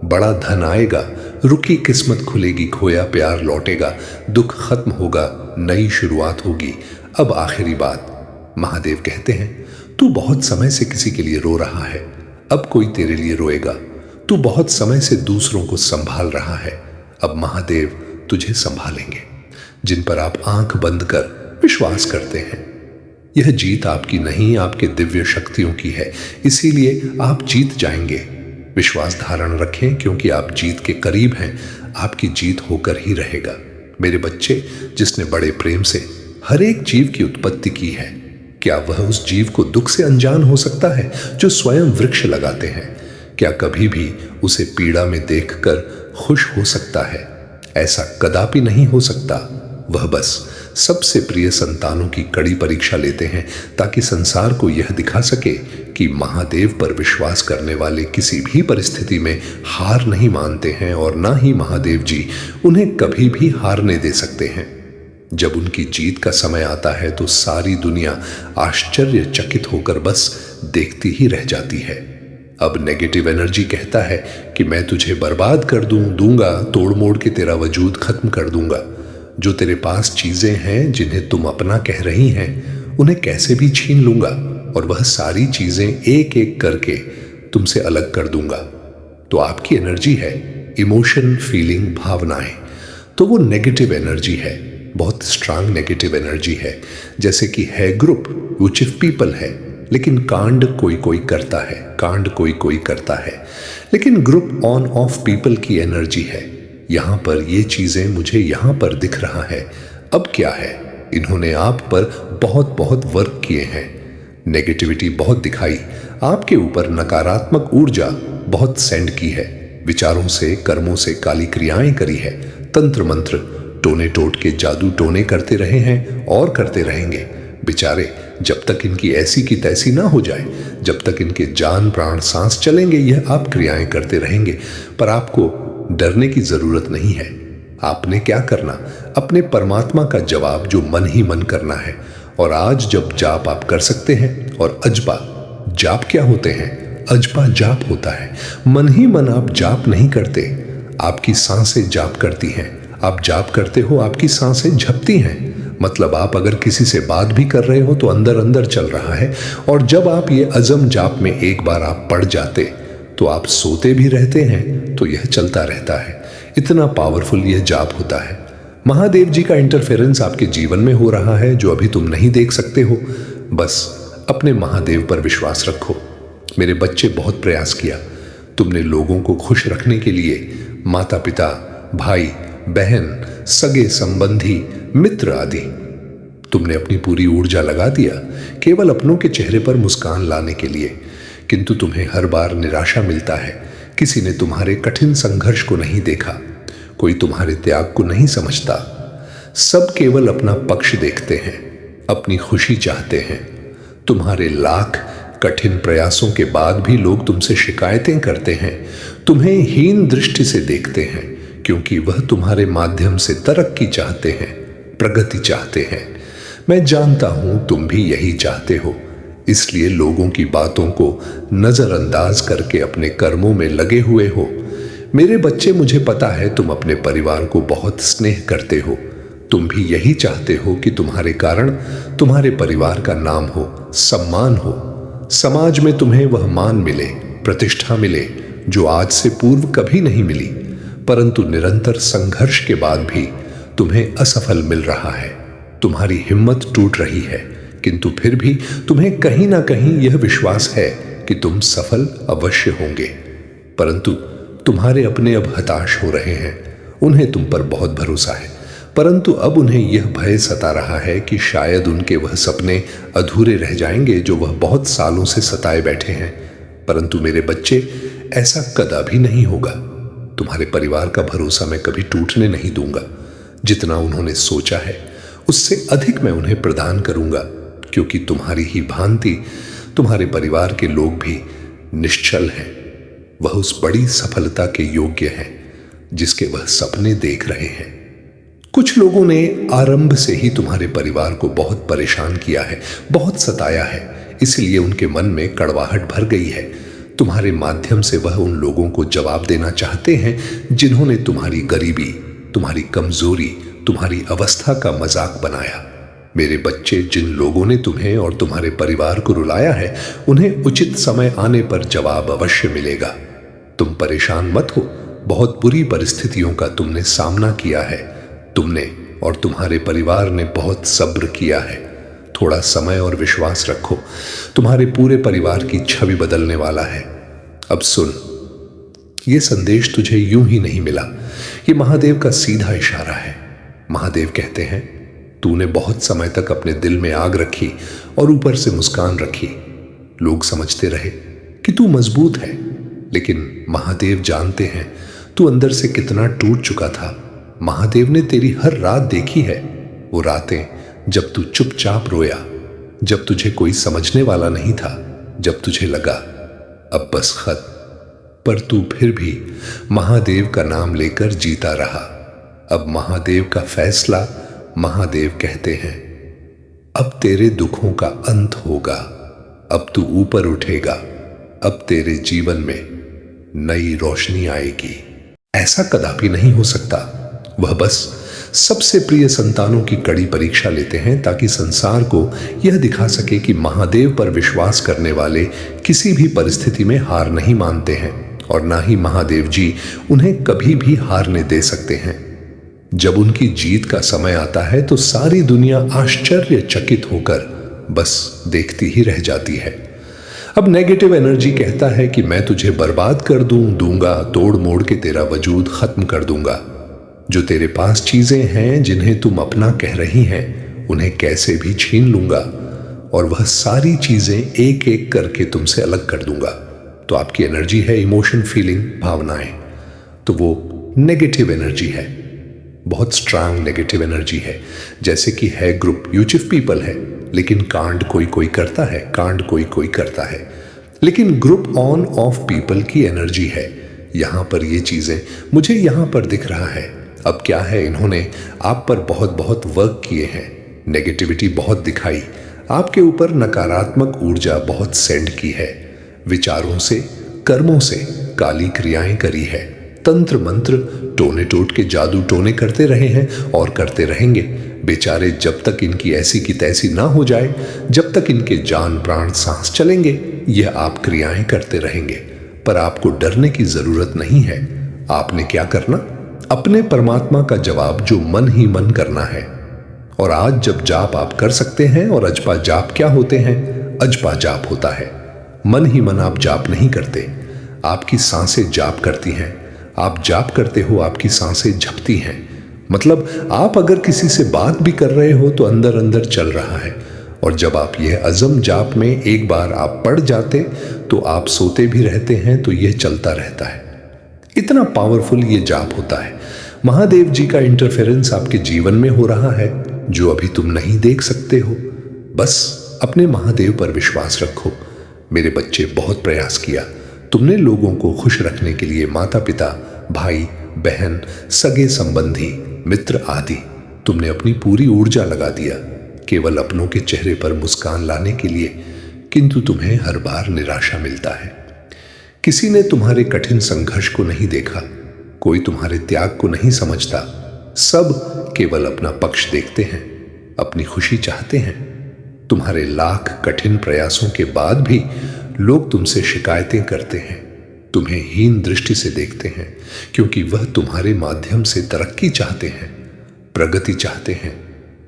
बड़ा धन आएगा, रुकी किस्मत खुलेगी, खोया प्यार लौटेगा, दुख खत्म होगा, नई शुरुआत होगी। अब आखिरी बात, महादेव कहते हैं तू बहुत समय से किसी के लिए रो रहा है, अब कोई तेरे लिए रोएगा। तू बहुत समय से दूसरों को संभाल रहा है, अब महादेव तुझे संभालेंगे। जिन पर आप आंख बंद कर विश्वास करते हैं, यह जीत आपकी नहीं, आपके दिव्य शक्तियों की है। इसीलिए आप जीत जाएंगे। विश्वास धारण रखें, क्योंकि आप जीत के करीब हैं, आपकी जीत होकर ही रहेगा। मेरे बच्चे, जिसने बड़े प्रेम से हर एक जीव की उत्पत्ति की है, क्या वह उस जीव को दुख से अनजान हो सकता है जो स्वयं वृक्ष लगाते हैं? क्या कभी भी उसे पीड़ा में देखकर खुश हो सकता है? ऐसा कदापि नहीं हो सकता। वह बस सबसे प्रिय संतानों की कड़ी परीक्षा लेते हैं, ताकि संसार को यह दिखा सके कि महादेव पर विश्वास करने वाले किसी भी परिस्थिति में हार नहीं मानते हैं, और ना ही महादेव जी उन्हें कभी भी हारने दे सकते हैं। जब उनकी जीत का समय आता है तो सारी दुनिया आश्चर्यचकित होकर बस देखती ही रह जाती है। अब नेगेटिव एनर्जी कहता है कि मैं तुझे बर्बाद कर दूंगा, तोड़ मोड़ के तेरा वजूद खत्म कर दूंगा। जो तेरे पास चीजें हैं जिन्हें तुम अपना कह रही हैं, उन्हें कैसे भी छीन लूंगा, और वह सारी चीजें एक एक करके तुमसे अलग कर दूंगा। तो आपकी एनर्जी है इमोशन, फीलिंग, भावनाएं। तो वो नेगेटिव एनर्जी है, बहुत स्ट्रांग नेगेटिव एनर्जी है। जैसे कि है ग्रुप विच इफ पीपल है, लेकिन कांड कोई कोई करता है, कांड कोई कोई करता है, लेकिन ग्रुप ऑन ऑफ पीपल की एनर्जी है। यहां पर ये चीजें मुझे यहां पर दिख रहा है। अब क्या है, इन्होंने आप पर बहुत बहुत वर्क किए हैं, नेगेटिविटी बहुत दिखाई, आपके ऊपर नकारात्मक ऊर्जा बहुत सेंड की है, विचारों से, कर्मों से काली क्रियाएं करी है, तंत्र मंत्र, टोने टोट के जादू टोने करते रहे हैं और करते रहेंगे। बेचारे, जब तक इनकी ऐसी की तैसी ना हो जाए, जब तक इनके जान प्राण सांस चलेंगे, यह आप क्रियाएं करते रहेंगे। पर आपको डरने की जरूरत नहीं है। आपने क्या करना, अपने परमात्मा का जवाब जो मन ही मन करना है। और आज जब जाप आप कर सकते हैं, और अजपा जाप क्या होते हैं, अजपा जाप होता है। मन ही मन आप जाप नहीं करते, आपकी सांसें जाप करती हैं। आप जाप करते हो, आपकी सांसें झपती हैं। मतलब आप अगर किसी से बात भी कर रहे हो तो अंदर अंदर चल रहा है। और जब आप ये अजम जाप में एक बार आप पड़ जाते तो आप सोते भी रहते हैं, तो यह चलता रहता है। इतना पावरफुल यह जाप होता है। महादेव जी का इंटरफेरेंस आपके जीवन में हो रहा है, जो अभी तुम नहीं देख सकते हो। बस अपने महादेव पर विश्वास रखो। मेरे बच्चे, बहुत प्रयास किया तुमने लोगों को खुश रखने के लिए, माता पिता, भाई बहन, सगे संबंधी, मित्र आदि। तुमने अपनी पूरी ऊर्जा लगा दिया केवल अपनों के चेहरे पर मुस्कान लाने के लिए, किंतु तुम्हें हर बार निराशा मिलता है। किसी ने तुम्हारे कठिन संघर्ष को नहीं देखा, कोई तुम्हारे त्याग को नहीं समझता। सब केवल अपना पक्ष देखते हैं, अपनी खुशी चाहते हैं। तुम्हारे लाख कठिन प्रयासों के बाद भी लोग तुमसे शिकायतें करते हैं, तुम्हें हीन दृष्टि से देखते हैं, क्योंकि वह तुम्हारे माध्यम से तरक्की चाहते हैं, प्रगति चाहते हैं। मैं जानता हूं तुम भी यही चाहते हो, इसलिए लोगों की बातों को नजरअंदाज करके अपने कर्मों में लगे हुए हो। मेरे बच्चे, मुझे पता है तुम अपने परिवार को बहुत स्नेह करते हो। तुम भी यही चाहते हो कि तुम्हारे कारण तुम्हारे परिवार का नाम हो, सम्मान हो, समाज में तुम्हें वह मान मिले, प्रतिष्ठा मिले जो आज से पूर्व कभी नहीं मिली। परंतु निरंतर संघर्ष के बाद भी तुम्हें असफल मिल रहा है। तुम्हारी हिम्मत टूट रही है, किंतु फिर भी तुम्हें कहीं ना कहीं यह विश्वास है कि तुम सफल अवश्य होंगे। परंतु तुम्हारे अपने अब हताश हो रहे हैं, उन्हें तुम पर बहुत भरोसा है, परंतु अब उन्हें यह भय सता रहा है कि शायद उनके वह सपने अधूरे रह जाएंगे जो वह बहुत सालों से सताए बैठे हैं। परंतु मेरे बच्चे, ऐसा कदापि नहीं होगा। तुम्हारे परिवार का भरोसा मैं कभी टूटने नहीं दूंगा। जितना उन्होंने सोचा है उससे अधिक मैं उन्हें प्रदान करूंगा, क्योंकि तुम्हारी ही भांति तुम्हारे परिवार के लोग भी निश्चल हैं। वह उस बड़ी सफलता के योग्य हैं जिसके वह सपने देख रहे हैं। कुछ लोगों ने आरंभ से ही तुम्हारे परिवार को बहुत परेशान किया है, बहुत सताया है, इसलिए उनके मन में कड़वाहट भर गई है। तुम्हारे माध्यम से वह उन लोगों को जवाब देना चाहते हैं जिन्होंने तुम्हारी गरीबी, तुम्हारी कमजोरी, तुम्हारी अवस्था का मजाक बनाया। मेरे बच्चे, जिन लोगों ने तुम्हें और तुम्हारे परिवार को रुलाया है, उन्हें उचित समय आने पर जवाब अवश्य मिलेगा। तुम परेशान मत हो, बहुत बुरी परिस्थितियों का तुमने सामना किया है। तुमने और तुम्हारे परिवार ने बहुत सब्र किया है। थोड़ा समय और विश्वास रखो, तुम्हारे पूरे परिवार की छवि बदलने वाला है। अब सुन, ये संदेश तुझे यूं ही नहीं मिला, ये महादेव का सीधा इशारा है। महादेव कहते हैं, तूने बहुत समय तक अपने दिल में आग रखी और ऊपर से मुस्कान रखी। लोग समझते रहे कि तू मजबूत है, लेकिन महादेव जानते हैं तू अंदर से कितना टूट चुका था। महादेव ने तेरी हर रात देखी है, वो रातें जब तू चुपचाप रोया, जब तुझे कोई समझने वाला नहीं था, जब तुझे लगा अब बस खत, पर तू फिर भी महादेव का नाम लेकर जीता रहा। अब महादेव का फैसला, महादेव कहते हैं, अब तेरे दुखों का अंत होगा, अब तू ऊपर उठेगा, अब तेरे जीवन में नई रोशनी आएगी। ऐसा कदापि नहीं हो सकता। वह बस सबसे प्रिय संतानों की कड़ी परीक्षा लेते हैं ताकि संसार को यह दिखा सके कि महादेव पर विश्वास करने वाले किसी भी परिस्थिति में हार नहीं मानते हैं और ना ही महादेव जी उन्हें कभी भी हारने दे सकते हैं। जब उनकी जीत का समय आता है तो सारी दुनिया आश्चर्यचकित होकर बस देखती ही रह जाती है। अब नेगेटिव एनर्जी कहता है कि मैं तुझे बर्बाद कर दूंगा, तोड़ मोड़ के तेरा वजूद खत्म कर दूंगा। जो तेरे पास चीजें हैं जिन्हें तुम अपना कह रही हैं, उन्हें कैसे भी छीन लूंगा और वह सारी चीजें एक एक करके तुमसे अलग कर दूंगा। तो आपकी एनर्जी है इमोशन, फीलिंग, भावनाएं, तो वो नेगेटिव एनर्जी है, बहुत स्ट्रांग नेगेटिव एनर्जी है। जैसे कि है ग्रुप यूचिफ पीपल है, लेकिन कांड कोई कोई करता है, कांड कोई कोई करता है, लेकिन ग्रुप ऑन ऑफ पीपल की एनर्जी है। यहां पर ये चीजें मुझे यहां पर दिख रहा है। अब क्या है, इन्होंने आप पर बहुत बहुत वर्क किए हैं, नेगेटिविटी बहुत दिखाई, आपके ऊपर नकारात्मक ऊर्जा बहुत सेंड की है, विचारों से, कर्मों से काली क्रियाएं करी है, तंत्र मंत्र, टोने टोट के जादू टोने करते रहे हैं और करते रहेंगे। बेचारे जब तक इनकी ऐसी की तैसी ना हो जाए, जब तक इनके जान प्राण सांस चलेंगे, यह आप क्रियाएं करते रहेंगे। पर आपको डरने की जरूरत नहीं है। आपने क्या करना, अपने परमात्मा का जवाब जो मन ही मन करना है। और आज जब जाप आप कर सकते हैं, और अजपा जाप क्या होते हैं, अजपा जाप होता है मन ही मन। आप जाप नहीं करते, आपकी सांसें जाप करती हैं। आप जाप करते हो, आपकी सांसें झपती हैं। मतलब आप अगर किसी से बात भी कर रहे हो तो अंदर अंदर चल रहा है। और जब आप यह अज़म जाप में एक बार आप पढ़ जाते तो आप सोते भी रहते हैं, तो यह चलता रहता है। इतना पावरफुल ये जाप होता है। महादेव जी का इंटरफेरेंस आपके जीवन में हो रहा है जो अभी तुम नहीं देख सकते हो। बस अपने महादेव पर विश्वास रखो। मेरे बच्चे, बहुत प्रयास किया तुमने लोगों को खुश रखने के लिए, माता पिता, भाई बहन, सगे संबंधी, मित्र आदि, तुमने अपनी पूरी ऊर्जा लगा दिया केवल अपनों के चेहरे पर मुस्कान लाने के लिए, किंतु तुम्हें हर बार निराशा मिलता है। किसी ने तुम्हारे कठिन संघर्ष को नहीं देखा, कोई तुम्हारे त्याग को नहीं समझता। सब केवल अपना पक्ष देखते हैं, अपनी खुशी चाहते हैं। तुम्हारे लाख कठिन प्रयासों के बाद भी लोग तुमसे शिकायतें करते हैं, तुम्हें हीन दृष्टि से देखते हैं, क्योंकि वह तुम्हारे माध्यम से तरक्की चाहते हैं, प्रगति चाहते हैं।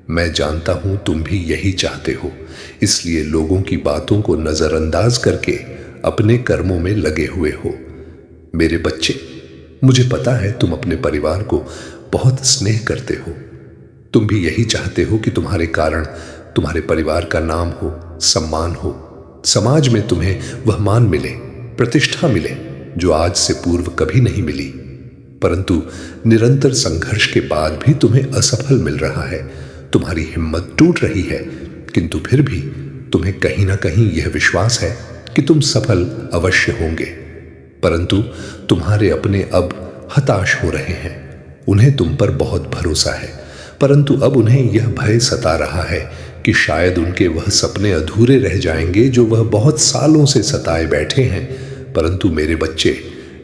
मैं जानता हूं तुम भी यही चाहते हो, इसलिए लोगों की बातों को नजरअंदाज करके अपने कर्मों में लगे हुए हो। मेरे बच्चे, मुझे पता है तुम अपने परिवार को बहुत स्नेह करते हो। तुम भी यही चाहते हो कि तुम्हारे कारण तुम्हारे परिवार का नाम हो, सम्मान हो, समाज में तुम्हें वह मान मिले, प्रतिष्ठा मिले जो आज से पूर्व कभी नहीं मिली। परंतु निरंतर संघर्ष के बाद भी तुम्हें असफल मिल रहा है, तुम्हारी हिम्मत टूट रही है, किंतु फिर भी तुम्हें कहीं ना कहीं यह विश्वास है कि तुम सफल अवश्य होंगे। परंतु तुम्हारे अपने अब हताश हो रहे हैं, उन्हें तुम पर बहुत भरोसा है, परंतु अब उन्हें यह भय सता रहा है कि शायद उनके वह सपने अधूरे रह जाएंगे जो वह बहुत सालों से सताए बैठे हैं। परंतु मेरे बच्चे,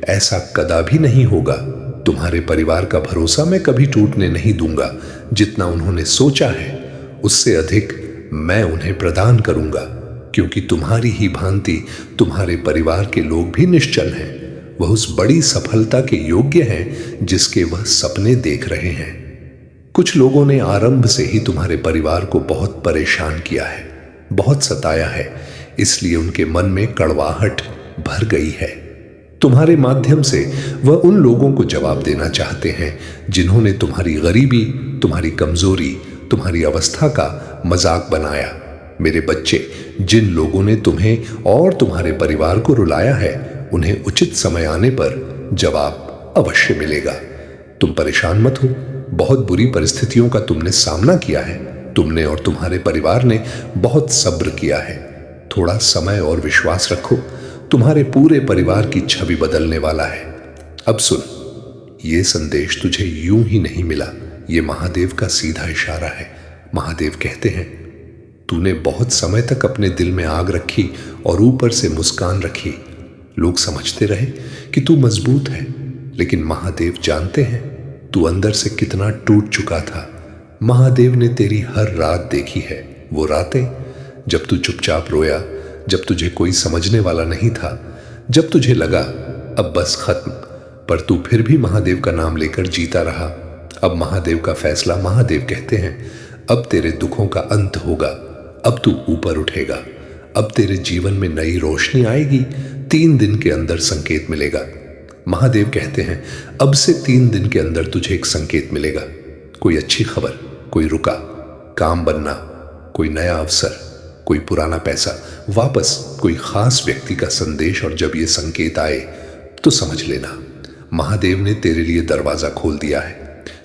ऐसा कदापि नहीं होगा। तुम्हारे परिवार का भरोसा मैं कभी टूटने नहीं दूंगा। जितना उन्होंने सोचा है उससे अधिक मैं उन्हें प्रदान करूंगा, क्योंकि तुम्हारी ही भांति तुम्हारे परिवार के लोग भी निश्चल हैं। वह उस बड़ी सफलता के योग्य हैं जिसके वह सपने देख रहे हैं। कुछ लोगों ने आरंभ से ही तुम्हारे परिवार को बहुत परेशान किया है, बहुत सताया है, इसलिए उनके मन में कड़वाहट भर गई है। तुम्हारे माध्यम से वह उन लोगों को जवाब देना चाहते हैं जिन्होंने तुम्हारी गरीबी, तुम्हारी कमजोरी, तुम्हारी अवस्था का मजाक बनाया। मेरे बच्चे, जिन लोगों ने तुम्हें और तुम्हारे परिवार को रुलाया है, उन्हें उचित समय आने पर जवाब अवश्य मिलेगा। तुम परेशान मत हो। बहुत बुरी परिस्थितियों का तुमने सामना किया है। तुमने और तुम्हारे परिवार ने बहुत सब्र किया है। थोड़ा समय और विश्वास रखो। तुम्हारे पूरे परिवार की छवि बदलने वाला है। अब सुन, ये संदेश तुझे यूं ही नहीं मिला। ये महादेव का सीधा इशारा है। महादेव कहते हैं, तूने बहुत समय तक अपने दिल में आग रखी और ऊपर से मुस्कान रखी। लोग समझते रहे कि तू मजबूत है, लेकिन महादेव जानते हैं तू अंदर से कितना टूट चुका था। महादेव ने तेरी हर रात देखी है। वो रातें जब तू चुपचाप रोया, जब तुझे कोई समझने वाला नहीं था, जब तुझे लगा अब बस खत्म, पर तू फिर भी महादेव का नाम लेकर जीता रहा। अब महादेव का फैसला। महादेव कहते हैं, अब तेरे दुखों का अंत होगा। अब तू ऊपर उठेगा। अब तेरे जीवन में नई रोशनी आएगी। 3 दिन के अंदर संकेत मिलेगा। महादेव कहते हैं, अब से 3 दिन के अंदर तुझे एक संकेत मिलेगा। कोई अच्छी खबर, कोई रुका काम बनना, कोई नया अवसर, कोई पुराना पैसा वापस, कोई खास व्यक्ति का संदेश। और जब ये संकेत आए तो समझ लेना, महादेव ने तेरे लिए दरवाजा खोल दिया है।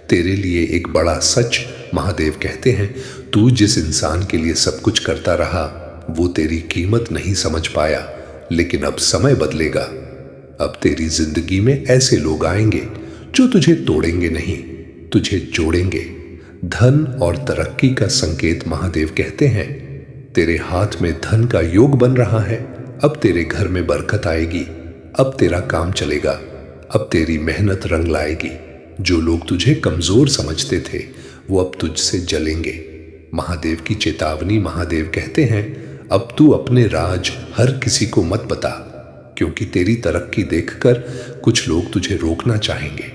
तेरे लिए एक बड़ा सच। महादेव कहते हैं, तू जिस इंसान के लिए सब कुछ करता रहा, वो तेरी कीमत नहीं समझ पाया, लेकिन अब समय बदलेगा। अब तेरी जिंदगी में ऐसे लोग आएंगे जो तुझे तोड़ेंगे नहीं, तुझे जोड़ेंगे। धन और तरक्की का संकेत। महादेव कहते हैं, तेरे हाथ में धन का योग बन रहा है। अब तेरे घर में बरकत आएगी। अब तेरा काम चलेगा। अब तेरी मेहनत रंग लाएगी। जो लोग तुझे कमजोर समझते थे, वो अब तुझसे जलेंगे। महादेव की चेतावनी। महादेव कहते हैं, अब तू अपने राज हर किसी को मत बता, क्योंकि तेरी तरक्की देखकर कुछ लोग तुझे रोकना चाहेंगे।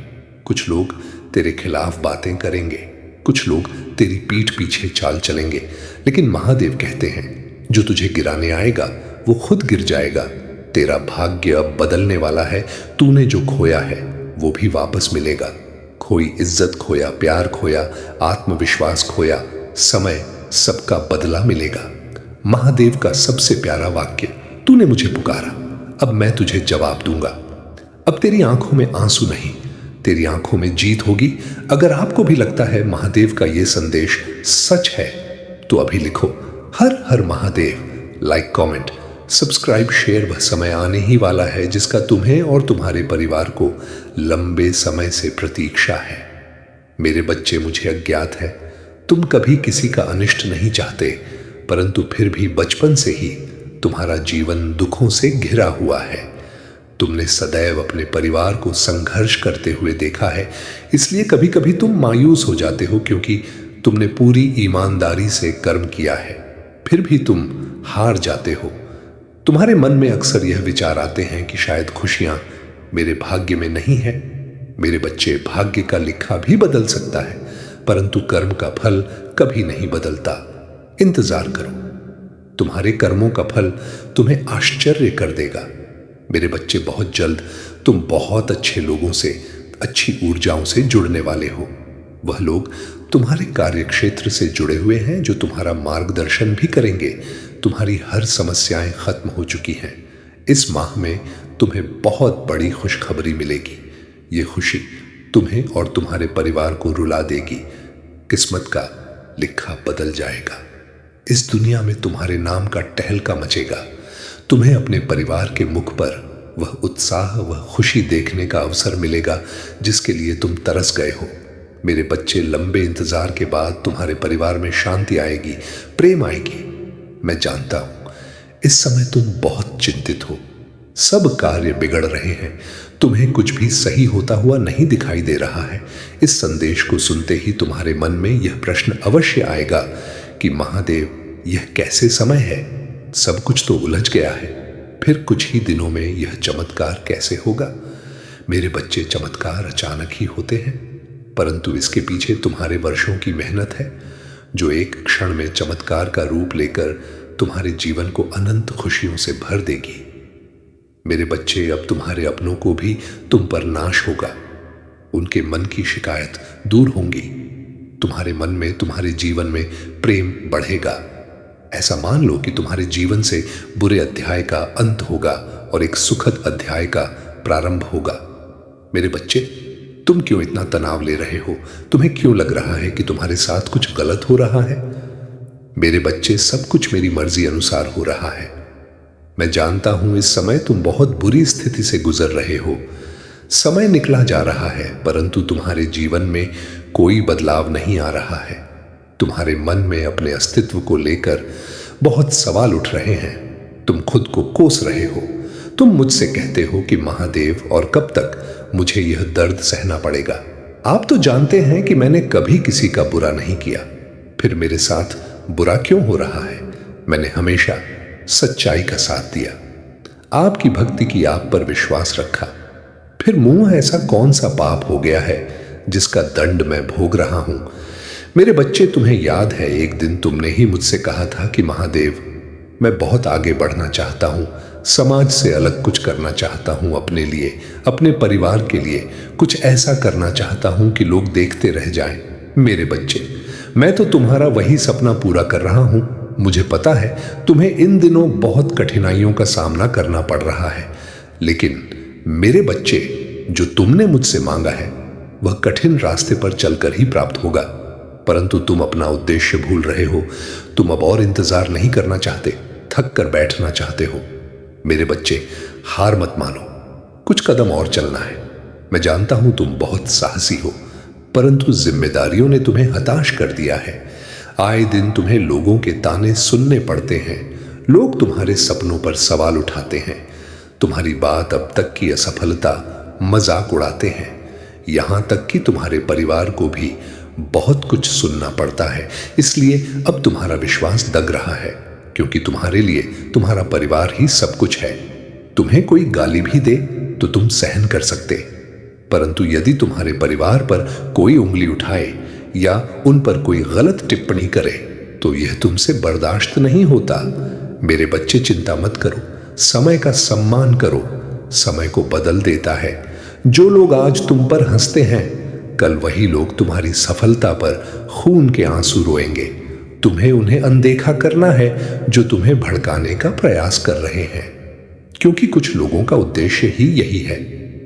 कुछ लोग तेरे खिलाफ बातें करेंगे। कुछ लोग तेरी पीठ पीछे चाल चलेंगे। लेकिन महादेव कहते हैं, जो तुझे गिराने आएगा वो खुद गिर जाएगा। तेरा भाग्य अब बदलने वाला है। तूने जो खोया है वो भी वापस मिलेगा। खोई इज्जत खोया, प्यार खोया, आत्मविश्वास खोया, समय सबका बदला मिलेगा। महादेव का सबसे प्यारा वाक्य, तूने मुझे पुकारा, अब मैं तुझे जवाब दूंगा। अब तेरी आंखों में आंसू नहीं, तेरी आंखों में जीत होगी। अगर आपको भी लगता है महादेव का यह संदेश सच है, तो अभी लिखो हर हर Mahadev. Like, comment, subscribe, share. वह समय आने ही वाला है जिसका तुम्हें और तुम्हारे परिवार को लंबे समय से प्रतीक्षा है। मेरे बच्चे, मुझे अज्ञात है तुम कभी किसी का अनिष्ट नहीं चाहते, परंतु फिर भी बचपन से ही तुम्हारा जीवन दुखों से घिरा हुआ है। तुमने सदैव अपने परिवार को संघर्ष करते हुए देखा है, इसलिए कभी कभी तुम मायूस हो जाते हो, क्योंकि तुमने पूरी ईमानदारी से कर्म किया है, फिर भी तुम हार जाते हो। तुम्हारे मन में अक्सर यह विचार आते हैं कि शायद खुशियां मेरे भाग्य में नहीं है। मेरे बच्चे, भाग्य का लिखा भी बदल सकता है, परंतु कर्म का फल कभी नहीं बदलता। इंतजार करो, तुम्हारे कर्मों का फल तुम्हें आश्चर्य कर देगा। मेरे बच्चे, बहुत जल्द तुम बहुत अच्छे लोगों से, अच्छी ऊर्जाओं से जुड़ने वाले हो। वह लोग तुम्हारे कार्यक्षेत्र से जुड़े हुए हैं जो तुम्हारा मार्गदर्शन भी करेंगे। तुम्हारी हर समस्याएं खत्म हो चुकी हैं। इस माह में तुम्हें बहुत बड़ी खुशखबरी मिलेगी। ये खुशी तुम्हें और तुम्हारे परिवार को रुला देगी। किस्मत का लिखा बदल जाएगा। इस दुनिया में तुम्हारे नाम का टहलका मचेगा। तुम्हें अपने परिवार के मुख पर वह उत्साह, वह खुशी देखने का अवसर मिलेगा जिसके लिए तुम तरस गए हो। मेरे बच्चे, लंबे इंतजार के बाद तुम्हारे परिवार में शांति आएगी, प्रेम आएगी। मैं जानता हूं इस समय तुम बहुत चिंतित हो। सब कार्य बिगड़ रहे हैं। तुम्हें कुछ भी सही होता हुआ नहीं दिखाई दे रहा है। इस संदेश को सुनते ही तुम्हारे मन में यह प्रश्न अवश्य आएगा कि महादेव, यह कैसे समय है? सब कुछ तो उलझ गया है। फिर कुछ ही दिनों में यह चमत्कार कैसे होगा? मेरे बच्चे, चमत्कार अचानक ही होते हैं, परंतु इसके पीछे तुम्हारे वर्षों की मेहनत है, जो एक क्षण में चमत्कार का रूप लेकर तुम्हारे जीवन को अनंत खुशियों से भर देगी। मेरे बच्चे, अब तुम्हारे अपनों को भी तुम पर नाश होगा। उनके मन की शिकायत दूर होंगी। तुम्हारे मन में, तुम्हारे जीवन में प्रेम बढ़ेगा। ऐसा मान लो कि तुम्हारे जीवन से बुरे अध्याय का अंत होगा और एक सुखद अध्याय का प्रारंभ होगा। मेरे बच्चे, तुम क्यों इतना तनाव ले रहे हो? तुम्हें क्यों लग रहा है कि तुम्हारे साथ कुछ गलत हो रहा है? मेरे बच्चे, सब कुछ मेरी मर्जी अनुसार हो रहा है। मैं जानता हूं इस समय तुम बहुत बुरी स्थिति से गुजर रहे हो। समय निकला जा रहा है, परंतु तुम्हारे जीवन में कोई बदलाव नहीं आ रहा है। तुम्हारे मन में अपने अस्तित्व को लेकर बहुत सवाल उठ रहे हैं। तुम खुद को कोस रहे हो। तुम मुझसे कहते हो कि महादेव, और कब तक मुझे यह दर्द सहना पड़ेगा? आप तो जानते हैं कि मैंने कभी किसी का बुरा नहीं किया, फिर मेरे साथ बुरा क्यों हो रहा है? मैंने हमेशा सच्चाई का साथ दिया, आपकी भक्ति की, आप पर विश्वास रखा। फिर मुंह ऐसा कौन सा पाप हो गया है जिसका दंड मैं भोग रहा हूं? मेरे बच्चे, तुम्हें याद है एक दिन तुमने ही मुझसे कहा था कि महादेव, मैं बहुत आगे बढ़ना चाहता हूं, समाज से अलग कुछ करना चाहता हूं, अपने लिए, अपने परिवार के लिए कुछ ऐसा करना चाहता हूं कि लोग देखते रह जाएं। मेरे बच्चे, मैं तो तुम्हारा वही सपना पूरा कर रहा हूं। मुझे पता है तुम्हें इन दिनों बहुत कठिनाइयों का सामना करना पड़ रहा है, लेकिन मेरे बच्चे, जो तुमने मुझसे मांगा है वह कठिन रास्ते पर चलकर ही प्राप्त होगा। परंतु तुम अपना उद्देश्य भूल रहे हो। तुम अब और इंतजार नहीं करना चाहते, थक कर बैठना चाहते हो। मेरे बच्चे, हार मत मानो, कुछ कदम और चलना है। मैं जानता हूं तुम बहुत साहसी हो, परंतु जिम्मेदारियों ने तुम्हें हताश कर दिया है। आए दिन तुम्हें लोगों के ताने सुनने पड़ते हैं। लोग तुम्हारे सपनों पर सवाल उठाते हैं। तुम्हारी बात, अब तक की असफलता मजाक उड़ाते हैं। यहां तक कि तुम्हारे परिवार को भी बहुत कुछ सुनना पड़ता है। इसलिए अब तुम्हारा विश्वास दग रहा है, क्योंकि तुम्हारे लिए तुम्हारा परिवार ही सब कुछ है। तुम्हें कोई गाली भी दे तो तुम सहन कर सकते, परंतु यदि तुम्हारे परिवार पर कोई उंगली उठाए या उन पर कोई गलत टिप्पणी करे तो यह तुमसे बर्दाश्त नहीं होता। मेरे बच्चे, चिंता मत करो, समय का सम्मान करो। समय को बदल देता है। जो लोग आज तुम पर हंसते हैं, कल वही लोग तुम्हारी सफलता पर खून के आंसू रोएंगे। तुम्हें उन्हें अनदेखा करना है जो तुम्हें भड़काने का प्रयास कर रहे हैं, क्योंकि कुछ लोगों का उद्देश्य ही यही है,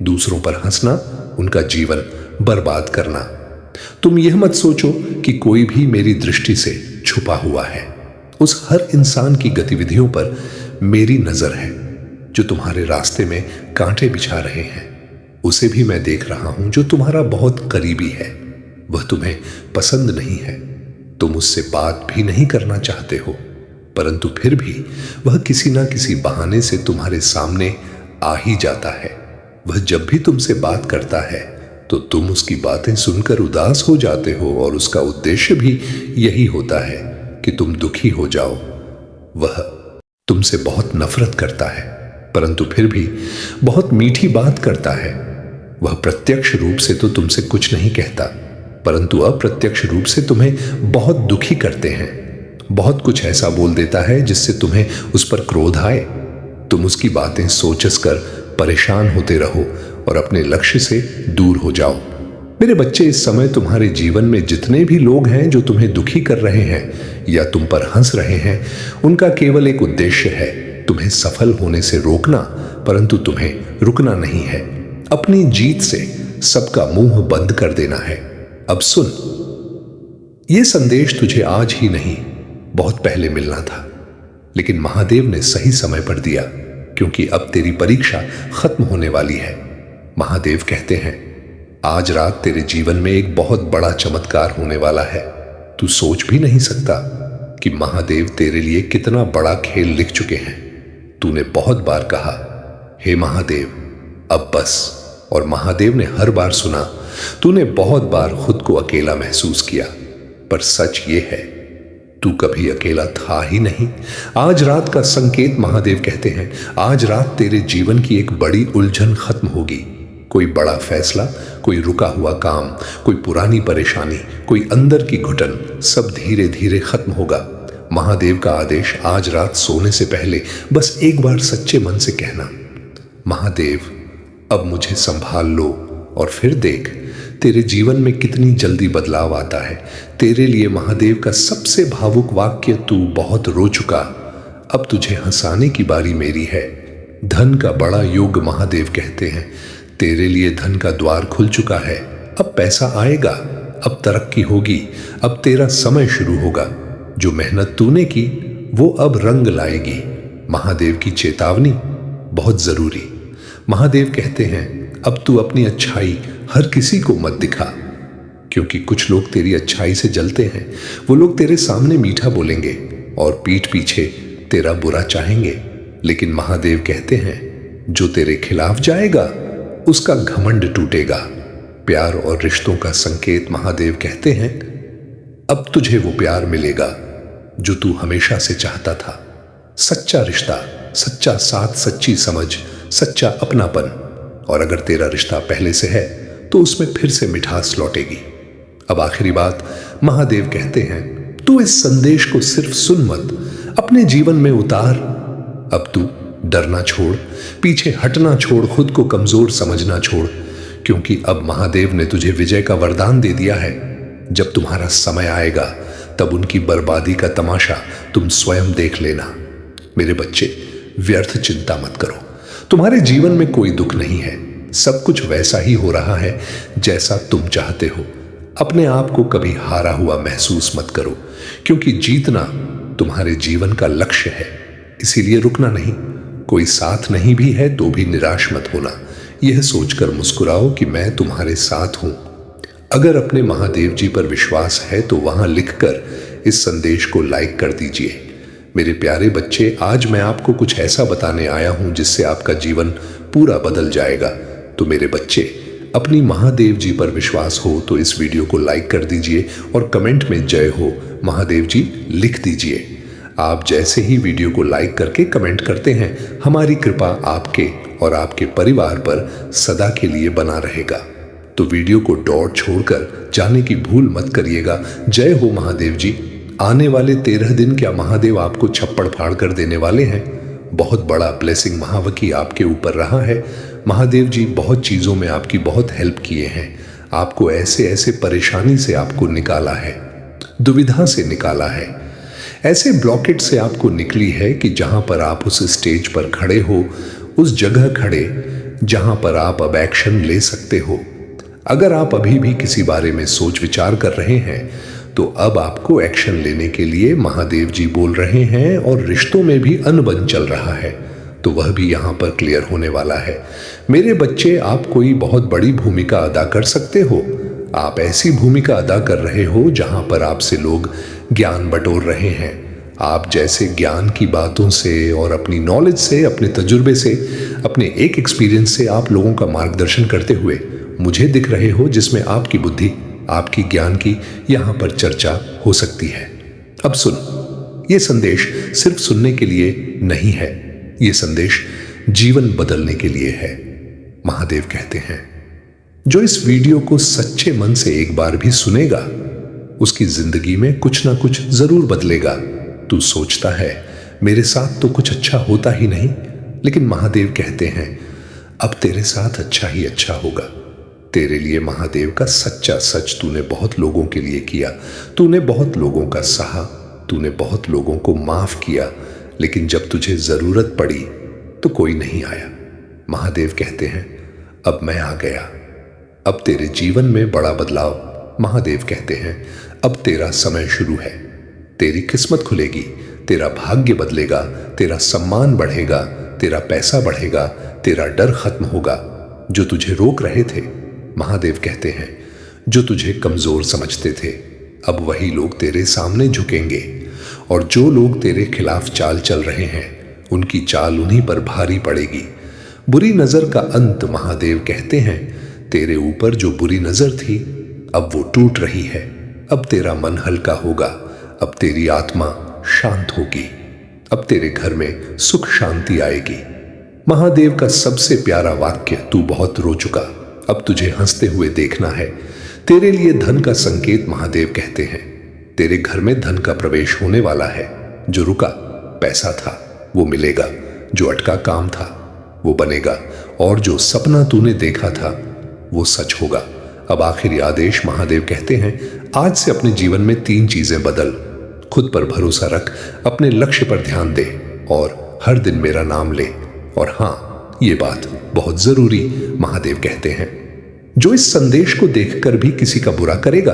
दूसरों पर हंसना, उनका जीवन बर्बाद करना। तुम यह मत सोचो कि कोई भी मेरी दृष्टि से छुपा हुआ है। उस हर इंसान की गतिविधियों पर मेरी नजर है जो तुम्हारे रास्ते में कांटे बिछा रहे हैं। उसे भी मैं देख रहा हूं जो तुम्हारा बहुत करीबी है। वह तुम्हें पसंद नहीं है, तुम उससे बात भी नहीं करना चाहते हो, परंतु फिर भी वह किसी ना किसी बहाने से तुम्हारे सामने आ ही जाता है। वह जब भी तुमसे बात करता है तो तुम उसकी बातें सुनकर उदास हो जाते हो, और उसका उद्देश्य भी यही होता है कि तुम दुखी हो जाओ। वह तुमसे बहुत नफरत करता है, परंतु फिर भी बहुत मीठी बात करता है। वह प्रत्यक्ष रूप से तो तुमसे कुछ नहीं कहता, परंतु अप्रत्यक्ष रूप से तुम्हें बहुत दुखी करते हैं। बहुत कुछ ऐसा बोल देता है जिससे तुम्हें उस पर क्रोध आए। तुम उसकी बातें सोच कर परेशान होते रहो और अपने लक्ष्य से दूर हो जाओ। मेरे बच्चे, इस समय तुम्हारे जीवन में जितने भी लोग हैं जो तुम्हें दुखी कर रहे हैं या तुम पर हंस रहे हैं, उनका केवल एक उद्देश्य है, तुम्हें सफल होने से रोकना, परंतु तुम्हें रुकना नहीं है। अपनी जीत से सबका मुंह बंद कर देना है। अब सुन, यह संदेश तुझे आज ही नहीं, बहुत पहले मिलना था, लेकिन महादेव ने सही समय पर दिया, क्योंकि अब तेरी परीक्षा खत्म होने वाली है। महादेव कहते हैं, आज रात तेरे जीवन में एक बहुत बड़ा चमत्कार होने वाला है। तू सोच भी नहीं सकता कि महादेव तेरे लिए कितना बड़ा खेल लिख चुके हैं। तूने बहुत बार कहा, हे महादेव, अब बस, और महादेव ने हर बार सुना। तूने बहुत बार खुद को अकेला महसूस किया, पर सच ये है, तू कभी अकेला था ही नहीं। आज रात का संकेत महादेव कहते हैं, आज रात तेरे जीवन की एक बड़ी उलझन खत्म होगी। कोई बड़ा फैसला, कोई रुका हुआ काम, कोई पुरानी परेशानी, कोई अंदर की घुटन, सब धीरे धीरे खत्म होगा। महादेव का आदेश, आज रात सोने से पहले बस एक बार सच्चे मन से कहना, महादेव, अब मुझे संभाल लो और फिर देख तेरे जीवन में कितनी जल्दी बदलाव आता है। तेरे लिए महादेव का सबसे भावुक वाक्य, तू बहुत रो चुका, अब तुझे हंसाने की बारी मेरी है। धन का बड़ा योग महादेव कहते हैं, तेरे लिए धन का द्वार खुल चुका है। अब पैसा आएगा, अब तरक्की होगी, अब तेरा समय शुरू होगा। जो मेहनत तूने की वो अब रंग लाएगी। महादेव की चेतावनी बहुत जरूरी। महादेव कहते हैं, अब तू अपनी अच्छाई हर किसी को मत दिखा, क्योंकि कुछ लोग तेरी अच्छाई से जलते हैं। वो लोग तेरे सामने मीठा बोलेंगे और पीठ पीछे तेरा बुरा चाहेंगे। लेकिन महादेव कहते हैं, जो तेरे खिलाफ जाएगा उसका घमंड टूटेगा। प्यार और रिश्तों का संकेत महादेव कहते हैं, अब तुझे वो प्यार मिलेगा जो तू हमेशा से चाहता था। सच्चा रिश्ता, सच्चा साथ, सच्ची समझ, सच्चा अपनापन। और अगर तेरा रिश्ता पहले से है तो उसमें फिर से मिठास लौटेगी। अब आखिरी बात, महादेव कहते हैं, तू इस संदेश को सिर्फ सुन मत, अपने जीवन में उतार। अब तू डरना छोड़, पीछे हटना छोड़, खुद को कमजोर समझना छोड़, क्योंकि अब महादेव ने तुझे विजय का वरदान दे दिया है। जब तुम्हारा समय आएगा तब उनकी बर्बादी का तमाशा तुम स्वयं देख लेना। मेरे बच्चे, व्यर्थ चिंता मत करो। तुम्हारे जीवन में कोई दुख नहीं है, सब कुछ वैसा ही हो रहा है जैसा तुम चाहते हो। अपने आप को कभी हारा हुआ महसूस मत करो, क्योंकि जीतना तुम्हारे जीवन का लक्ष्य है। इसीलिए रुकना नहीं। कोई साथ नहीं भी है तो भी निराश मत होना। यह सोचकर मुस्कुराओ कि मैं तुम्हारे साथ हूं। अगर अपने महादेव जी पर विश्वास है तो वहां लिखकर इस संदेश को लाइक कर दीजिए। मेरे प्यारे बच्चे, आज मैं आपको कुछ ऐसा बताने आया हूं जिससे आपका जीवन पूरा बदल जाएगा। तो मेरे बच्चे, अपनी महादेव जी पर विश्वास हो तो इस वीडियो को लाइक कर दीजिए और कमेंट में जय हो महादेव जी लिख दीजिए। आप जैसे ही वीडियो को लाइक करके कमेंट करते हैं, हमारी कृपा आपके और आपके परिवार पर सदा के लिए बना रहेगा। तो वीडियो को डॉट छोड़कर जाने की भूल मत करिएगा। जय हो महादेव जी। आने वाले 13 दिन क्या महादेव आपको छप्पड़ फाड़ कर देने वाले हैं। बहुत बड़ा ब्लेसिंग महावकी आपके ऊपर रहा है। महादेव जी बहुत चीज़ों में आपकी बहुत हेल्प किए हैं। आपको ऐसे ऐसे परेशानी से आपको निकाला है, दुविधा से निकाला है, ऐसे ब्लॉकेट से आपको निकली है कि जहां पर आप उस स्टेज पर खड़े हो, उस जगह खड़े जहां पर आप अब एक्शन ले सकते हो। अगर आप अभी भी किसी बारे में सोच विचार कर रहे हैं तो अब आपको एक्शन लेने के लिए महादेव जी बोल रहे हैं। और रिश्तों में भी अनबन चल रहा है तो वह भी यहां पर क्लियर होने वाला है। मेरे बच्चे, आप कोई बहुत बड़ी भूमिका अदा कर सकते हो। आप ऐसी भूमिका अदा कर रहे हो जहां पर आपसे लोग ज्ञान बटोर रहे हैं। आप जैसे ज्ञान की बातों से और अपनी नॉलेज से, अपने तजुर्बे से, अपने एक एक्सपीरियंस से आप लोगों का मार्गदर्शन करते हुए मुझे दिख रहे हो, जिसमें आपकी बुद्धि, आपकी ज्ञान की यहां पर चर्चा हो सकती है। अब सुन, यह संदेश सिर्फ सुनने के लिए नहीं है, यह संदेश जीवन बदलने के लिए है। महादेव कहते हैं, जो इस वीडियो को सच्चे मन से एक बार भी सुनेगा उसकी जिंदगी में कुछ ना कुछ जरूर बदलेगा। तू सोचता है मेरे साथ तो कुछ अच्छा होता ही नहीं, लेकिन महादेव कहते हैं अब तेरे साथ अच्छा ही अच्छा होगा। तेरे लिए महादेव का सच्चा सच तूने बहुत लोगों के लिए किया, तूने बहुत लोगों का सहा, तूने बहुत लोगों को माफ किया, लेकिन जब तुझे जरूरत पड़ी तो कोई नहीं आया। महादेव कहते हैं अब मैं आ गया, अब तेरे जीवन में बड़ा बदलाव। महादेव कहते हैं अब तेरा समय शुरू है, तेरी किस्मत खुलेगी, तेरा भाग्य बदलेगा, तेरा सम्मान बढ़ेगा, तेरा पैसा बढ़ेगा, तेरा डर खत्म होगा। जो तुझे रोक रहे थे, महादेव कहते हैं जो तुझे कमजोर समझते थे, अब वही लोग तेरे सामने झुकेंगे। और जो लोग तेरे खिलाफ चाल चल रहे हैं उनकी चाल उन्हीं पर भारी पड़ेगी। बुरी नजर का अंत, महादेव कहते हैं तेरे ऊपर जो बुरी नजर थी अब वो टूट रही है। अब तेरा मन हल्का होगा, अब तेरी आत्मा शांत होगी, अब तेरे घर में सुख शांति आएगी। महादेव का सबसे प्यारा वाक्य, तू बहुत रो चुका, अब तुझे हंसते हुए देखना है। तेरे लिए धन का संकेत महादेव कहते हैं तेरे घर में धन का प्रवेश होने वाला है। जो रुका पैसा था वो मिलेगा, जो अटका काम था वो बनेगा, और जो सपना तूने देखा था वो सच होगा। अब आखिरी आदेश महादेव कहते हैं, आज से अपने जीवन में 3 चीजें बदल। खुद पर भरोसा रख, अपने लक्ष्य पर ध्यान दे, और हर दिन मेरा नाम ले। और हाँ, ये बात बहुत जरूरी, महादेव कहते हैं, जो इस संदेश को देखकर भी किसी का बुरा करेगा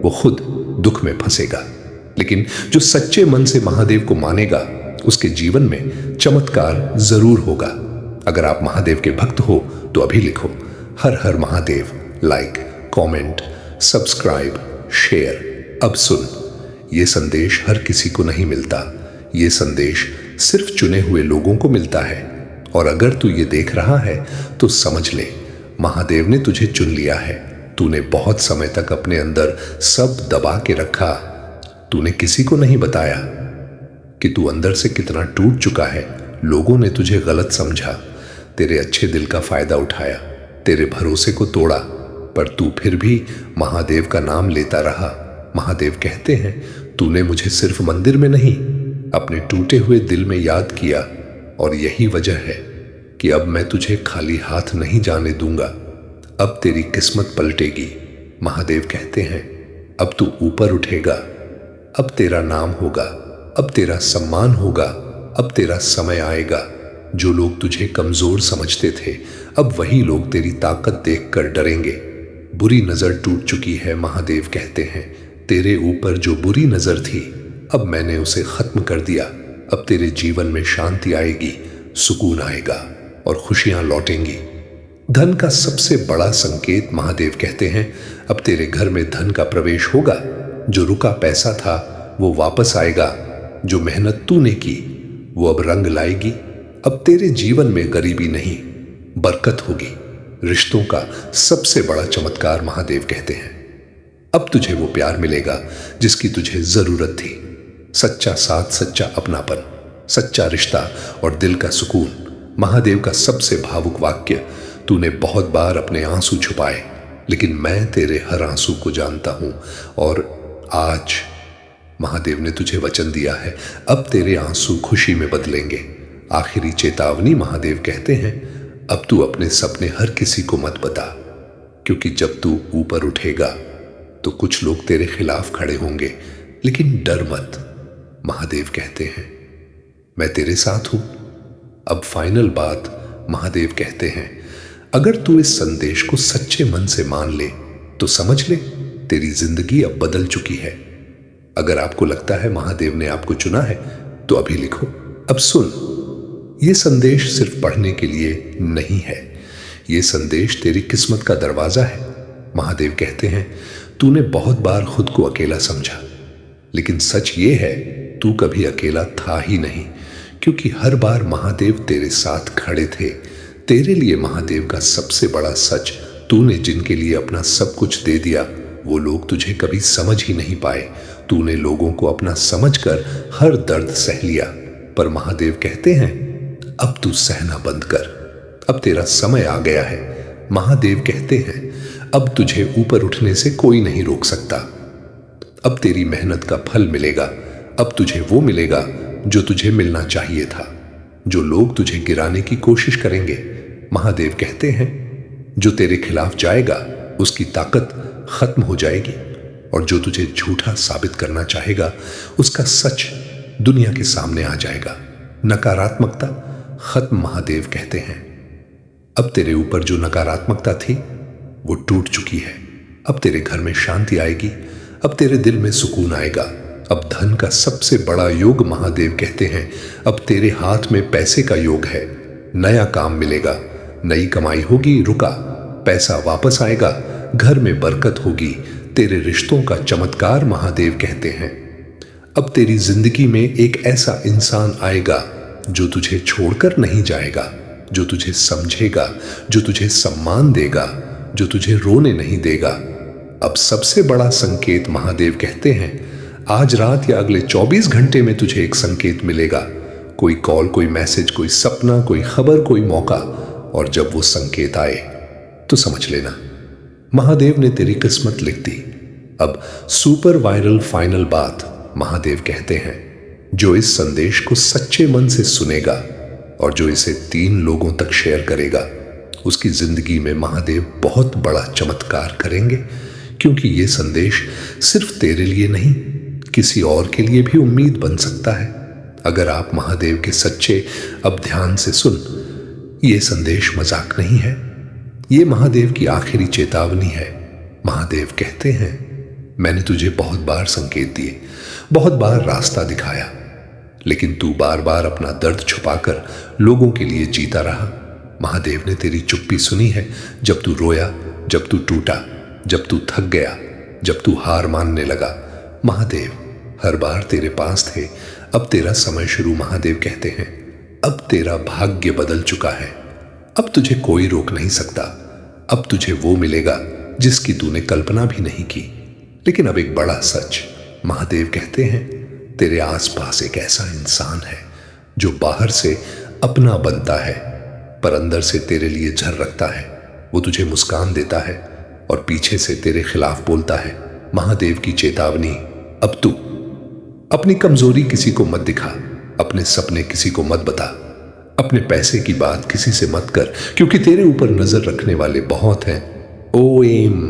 वो खुद दुख में फंसेगा, लेकिन जो सच्चे मन से महादेव को मानेगा उसके जीवन में चमत्कार जरूर होगा। अगर आप महादेव के भक्त हो तो अभी लिखो हर हर Mahadev, like, comment, subscribe, share. अब सुन, ये संदेश हर किसी को नहीं मिलता, ये संदेश सिर्फ चुने हुए लोगों को मिलता है। और अगर तू ये देख रहा है तो समझ ले, महादेव ने तुझे चुन लिया है। तूने बहुत समय तक अपने अंदर सब दबा के रखा, तूने किसी को नहीं बताया कि तू अंदर से कितना टूट चुका है। लोगों ने तुझे गलत समझा, तेरे अच्छे दिल का फायदा उठाया, तेरे भरोसे को तोड़ा, पर तू फिर भी महादेव का नाम लेता रहा। महादेव कहते हैं, तूने मुझे सिर्फ मंदिर में नहीं, अपने टूटे हुए दिल में याद किया, और यही वजह है कि अब मैं तुझे खाली हाथ नहीं जाने दूंगा। अब तेरी किस्मत पलटेगी। महादेव कहते हैं, अब तू ऊपर उठेगा, अब तेरा नाम होगा, अब तेरा सम्मान होगा, अब तेरा समय आएगा। जो लोग तुझे कमजोर समझते थे, अब वही लोग तेरी ताकत देखकर डरेंगे। बुरी नजर टूट चुकी है, महादेव कहते हैं, तेरे ऊपर जो बुरी नजर थी अब मैंने उसे खत्म कर दिया। अब तेरे जीवन में शांति आएगी, सुकून आएगा और खुशियां लौटेंगी। धन का सबसे बड़ा संकेत, महादेव कहते हैं, अब तेरे घर में धन का प्रवेश होगा। जो रुका पैसा था वो वापस आएगा, जो मेहनत तूने की वो अब रंग लाएगी। अब तेरे जीवन में गरीबी नहीं, बरकत होगी। रिश्तों का सबसे बड़ा चमत्कार, महादेव कहते हैं, अब तुझे वो प्यार मिलेगा जिसकी तुझे जरूरत थी। सच्चा साथ, सच्चा अपनापन, सच्चा रिश्ता और दिल का सुकून। महादेव का सबसे भावुक वाक्य, तूने बहुत बार अपने आंसू छुपाए, लेकिन मैं तेरे हर आंसू को जानता हूं, और आज महादेव ने तुझे वचन दिया है, अब तेरे आंसू खुशी में बदलेंगे। आखिरी चेतावनी, महादेव कहते हैं, अब तू अपने सपने हर किसी को मत बता, क्योंकि जब तू ऊपर उठेगा तो कुछ लोग तेरे खिलाफ खड़े होंगे, लेकिन डर मत। महादेव कहते हैं, मैं तेरे साथ हूं। अब फाइनल बात, महादेव कहते हैं, अगर तू इस संदेश को सच्चे मन से मान ले तो समझ ले, तेरी जिंदगी अब बदल चुकी है। अगर आपको लगता है महादेव ने आपको चुना है तो अभी लिखो, अब सुन, यह संदेश सिर्फ पढ़ने के लिए नहीं है, यह संदेश तेरी किस्मत का दरवाजा है। महादेव कहते हैं, तूने बहुत बार खुद को अकेला समझा, लेकिन सच ये है, तू कभी अकेला था ही नहीं, क्योंकि हर बार महादेव तेरे साथ खड़े थे। तेरे लिए महादेव का सबसे बड़ा सच, तूने जिनके लिए अपना सब कुछ दे दिया वो लोग तुझे कभी समझ ही नहीं पाए। तूने लोगों को अपना समझकर हर दर्द सह लिया, पर महादेव कहते हैं, अब तू सहना बंद कर, अब तेरा समय आ गया है। महादेव कहते हैं, अब तुझे ऊपर उठने से कोई नहीं रोक सकता। अब तेरी मेहनत का फल मिलेगा, अब तुझे वो मिलेगा जो तुझे मिलना चाहिए था। जो लोग तुझे गिराने की कोशिश करेंगे, महादेव कहते हैं, जो तेरे खिलाफ जाएगा उसकी ताकत खत्म हो जाएगी, और जो तुझे झूठा साबित करना चाहेगा उसका सच दुनिया के सामने आ जाएगा। नकारात्मकता खत्म, महादेव कहते हैं, अब तेरे ऊपर जो नकारात्मकता थी वो टूट चुकी है। अब तेरे घर में शांति आएगी, अब तेरे दिल में सुकून आएगा। अब धन का सबसे बड़ा योग, महादेव कहते हैं, अब तेरे हाथ में पैसे का योग है। नया काम मिलेगा, नई कमाई होगी, रुका पैसा वापस आएगा, घर में बरकत होगी, तेरे रिश्तों का चमत्कार, महादेव कहते हैं। अब तेरी जिंदगी में एक ऐसा इंसान आएगा जो तुझे छोड़कर नहीं जाएगा, जो तुझे समझेगा, जो तुझे सम्मान देगा, जो तुझे रोने नहीं देगा। अब सबसे बड़ा संकेत, महादेव कहते हैं, आज रात या अगले 24 घंटे में तुझे एक संकेत मिलेगा। कोई कॉल, कोई मैसेज, कोई सपना, कोई खबर, कोई मौका। और जब वो संकेत आए तो समझ लेना, महादेव ने तेरी किस्मत लिख दी। अब सुपर वायरल फाइनल बात, महादेव कहते हैं, जो इस संदेश को सच्चे मन से सुनेगा और जो इसे 3 लोगों तक शेयर करेगा उसकी जिंदगी में महादेव बहुत बड़ा चमत्कार करेंगे, क्योंकि ये संदेश सिर्फ तेरे लिए नहीं किसी और के लिए भी उम्मीद बन सकता है। अगर आप महादेव के सच्चे, अब ध्यान से सुन, ये संदेश मजाक नहीं है, ये महादेव की आखिरी चेतावनी है। महादेव कहते हैं, मैंने तुझे बहुत बार संकेत दिए, बहुत बार रास्ता दिखाया, लेकिन तू बार बार अपना दर्द छुपाकर लोगों के लिए जीता रहा। महादेव ने तेरी चुप्पी सुनी है, जब तू रोया, जब तू टूटा, जब तू थक गया, जब तू हार मानने लगा। महादेव हर बार तेरे पास थे। अब तेरा समय शुरू। महादेव कहते हैं, अब तेरा भाग्य बदल चुका है। अब तुझे कोई रोक नहीं सकता। अब तुझे वो मिलेगा जिसकी तूने कल्पना भी नहीं की। लेकिन अब एक बड़ा सच, महादेव कहते हैं, तेरे आसपास एक ऐसा इंसान है जो बाहर से अपना बनता है पर अंदर से तेरे लिए झर रखता है। वो तुझे मुस्कान देता है और पीछे से तेरे खिलाफ बोलता है। महादेव की चेतावनी, अब तू अपनी कमजोरी किसी को मत दिखा, अपने सपने किसी को मत बता, अपने पैसे की बात किसी से मत कर, क्योंकि तेरे ऊपर नजर रखने वाले बहुत हैं। ओम।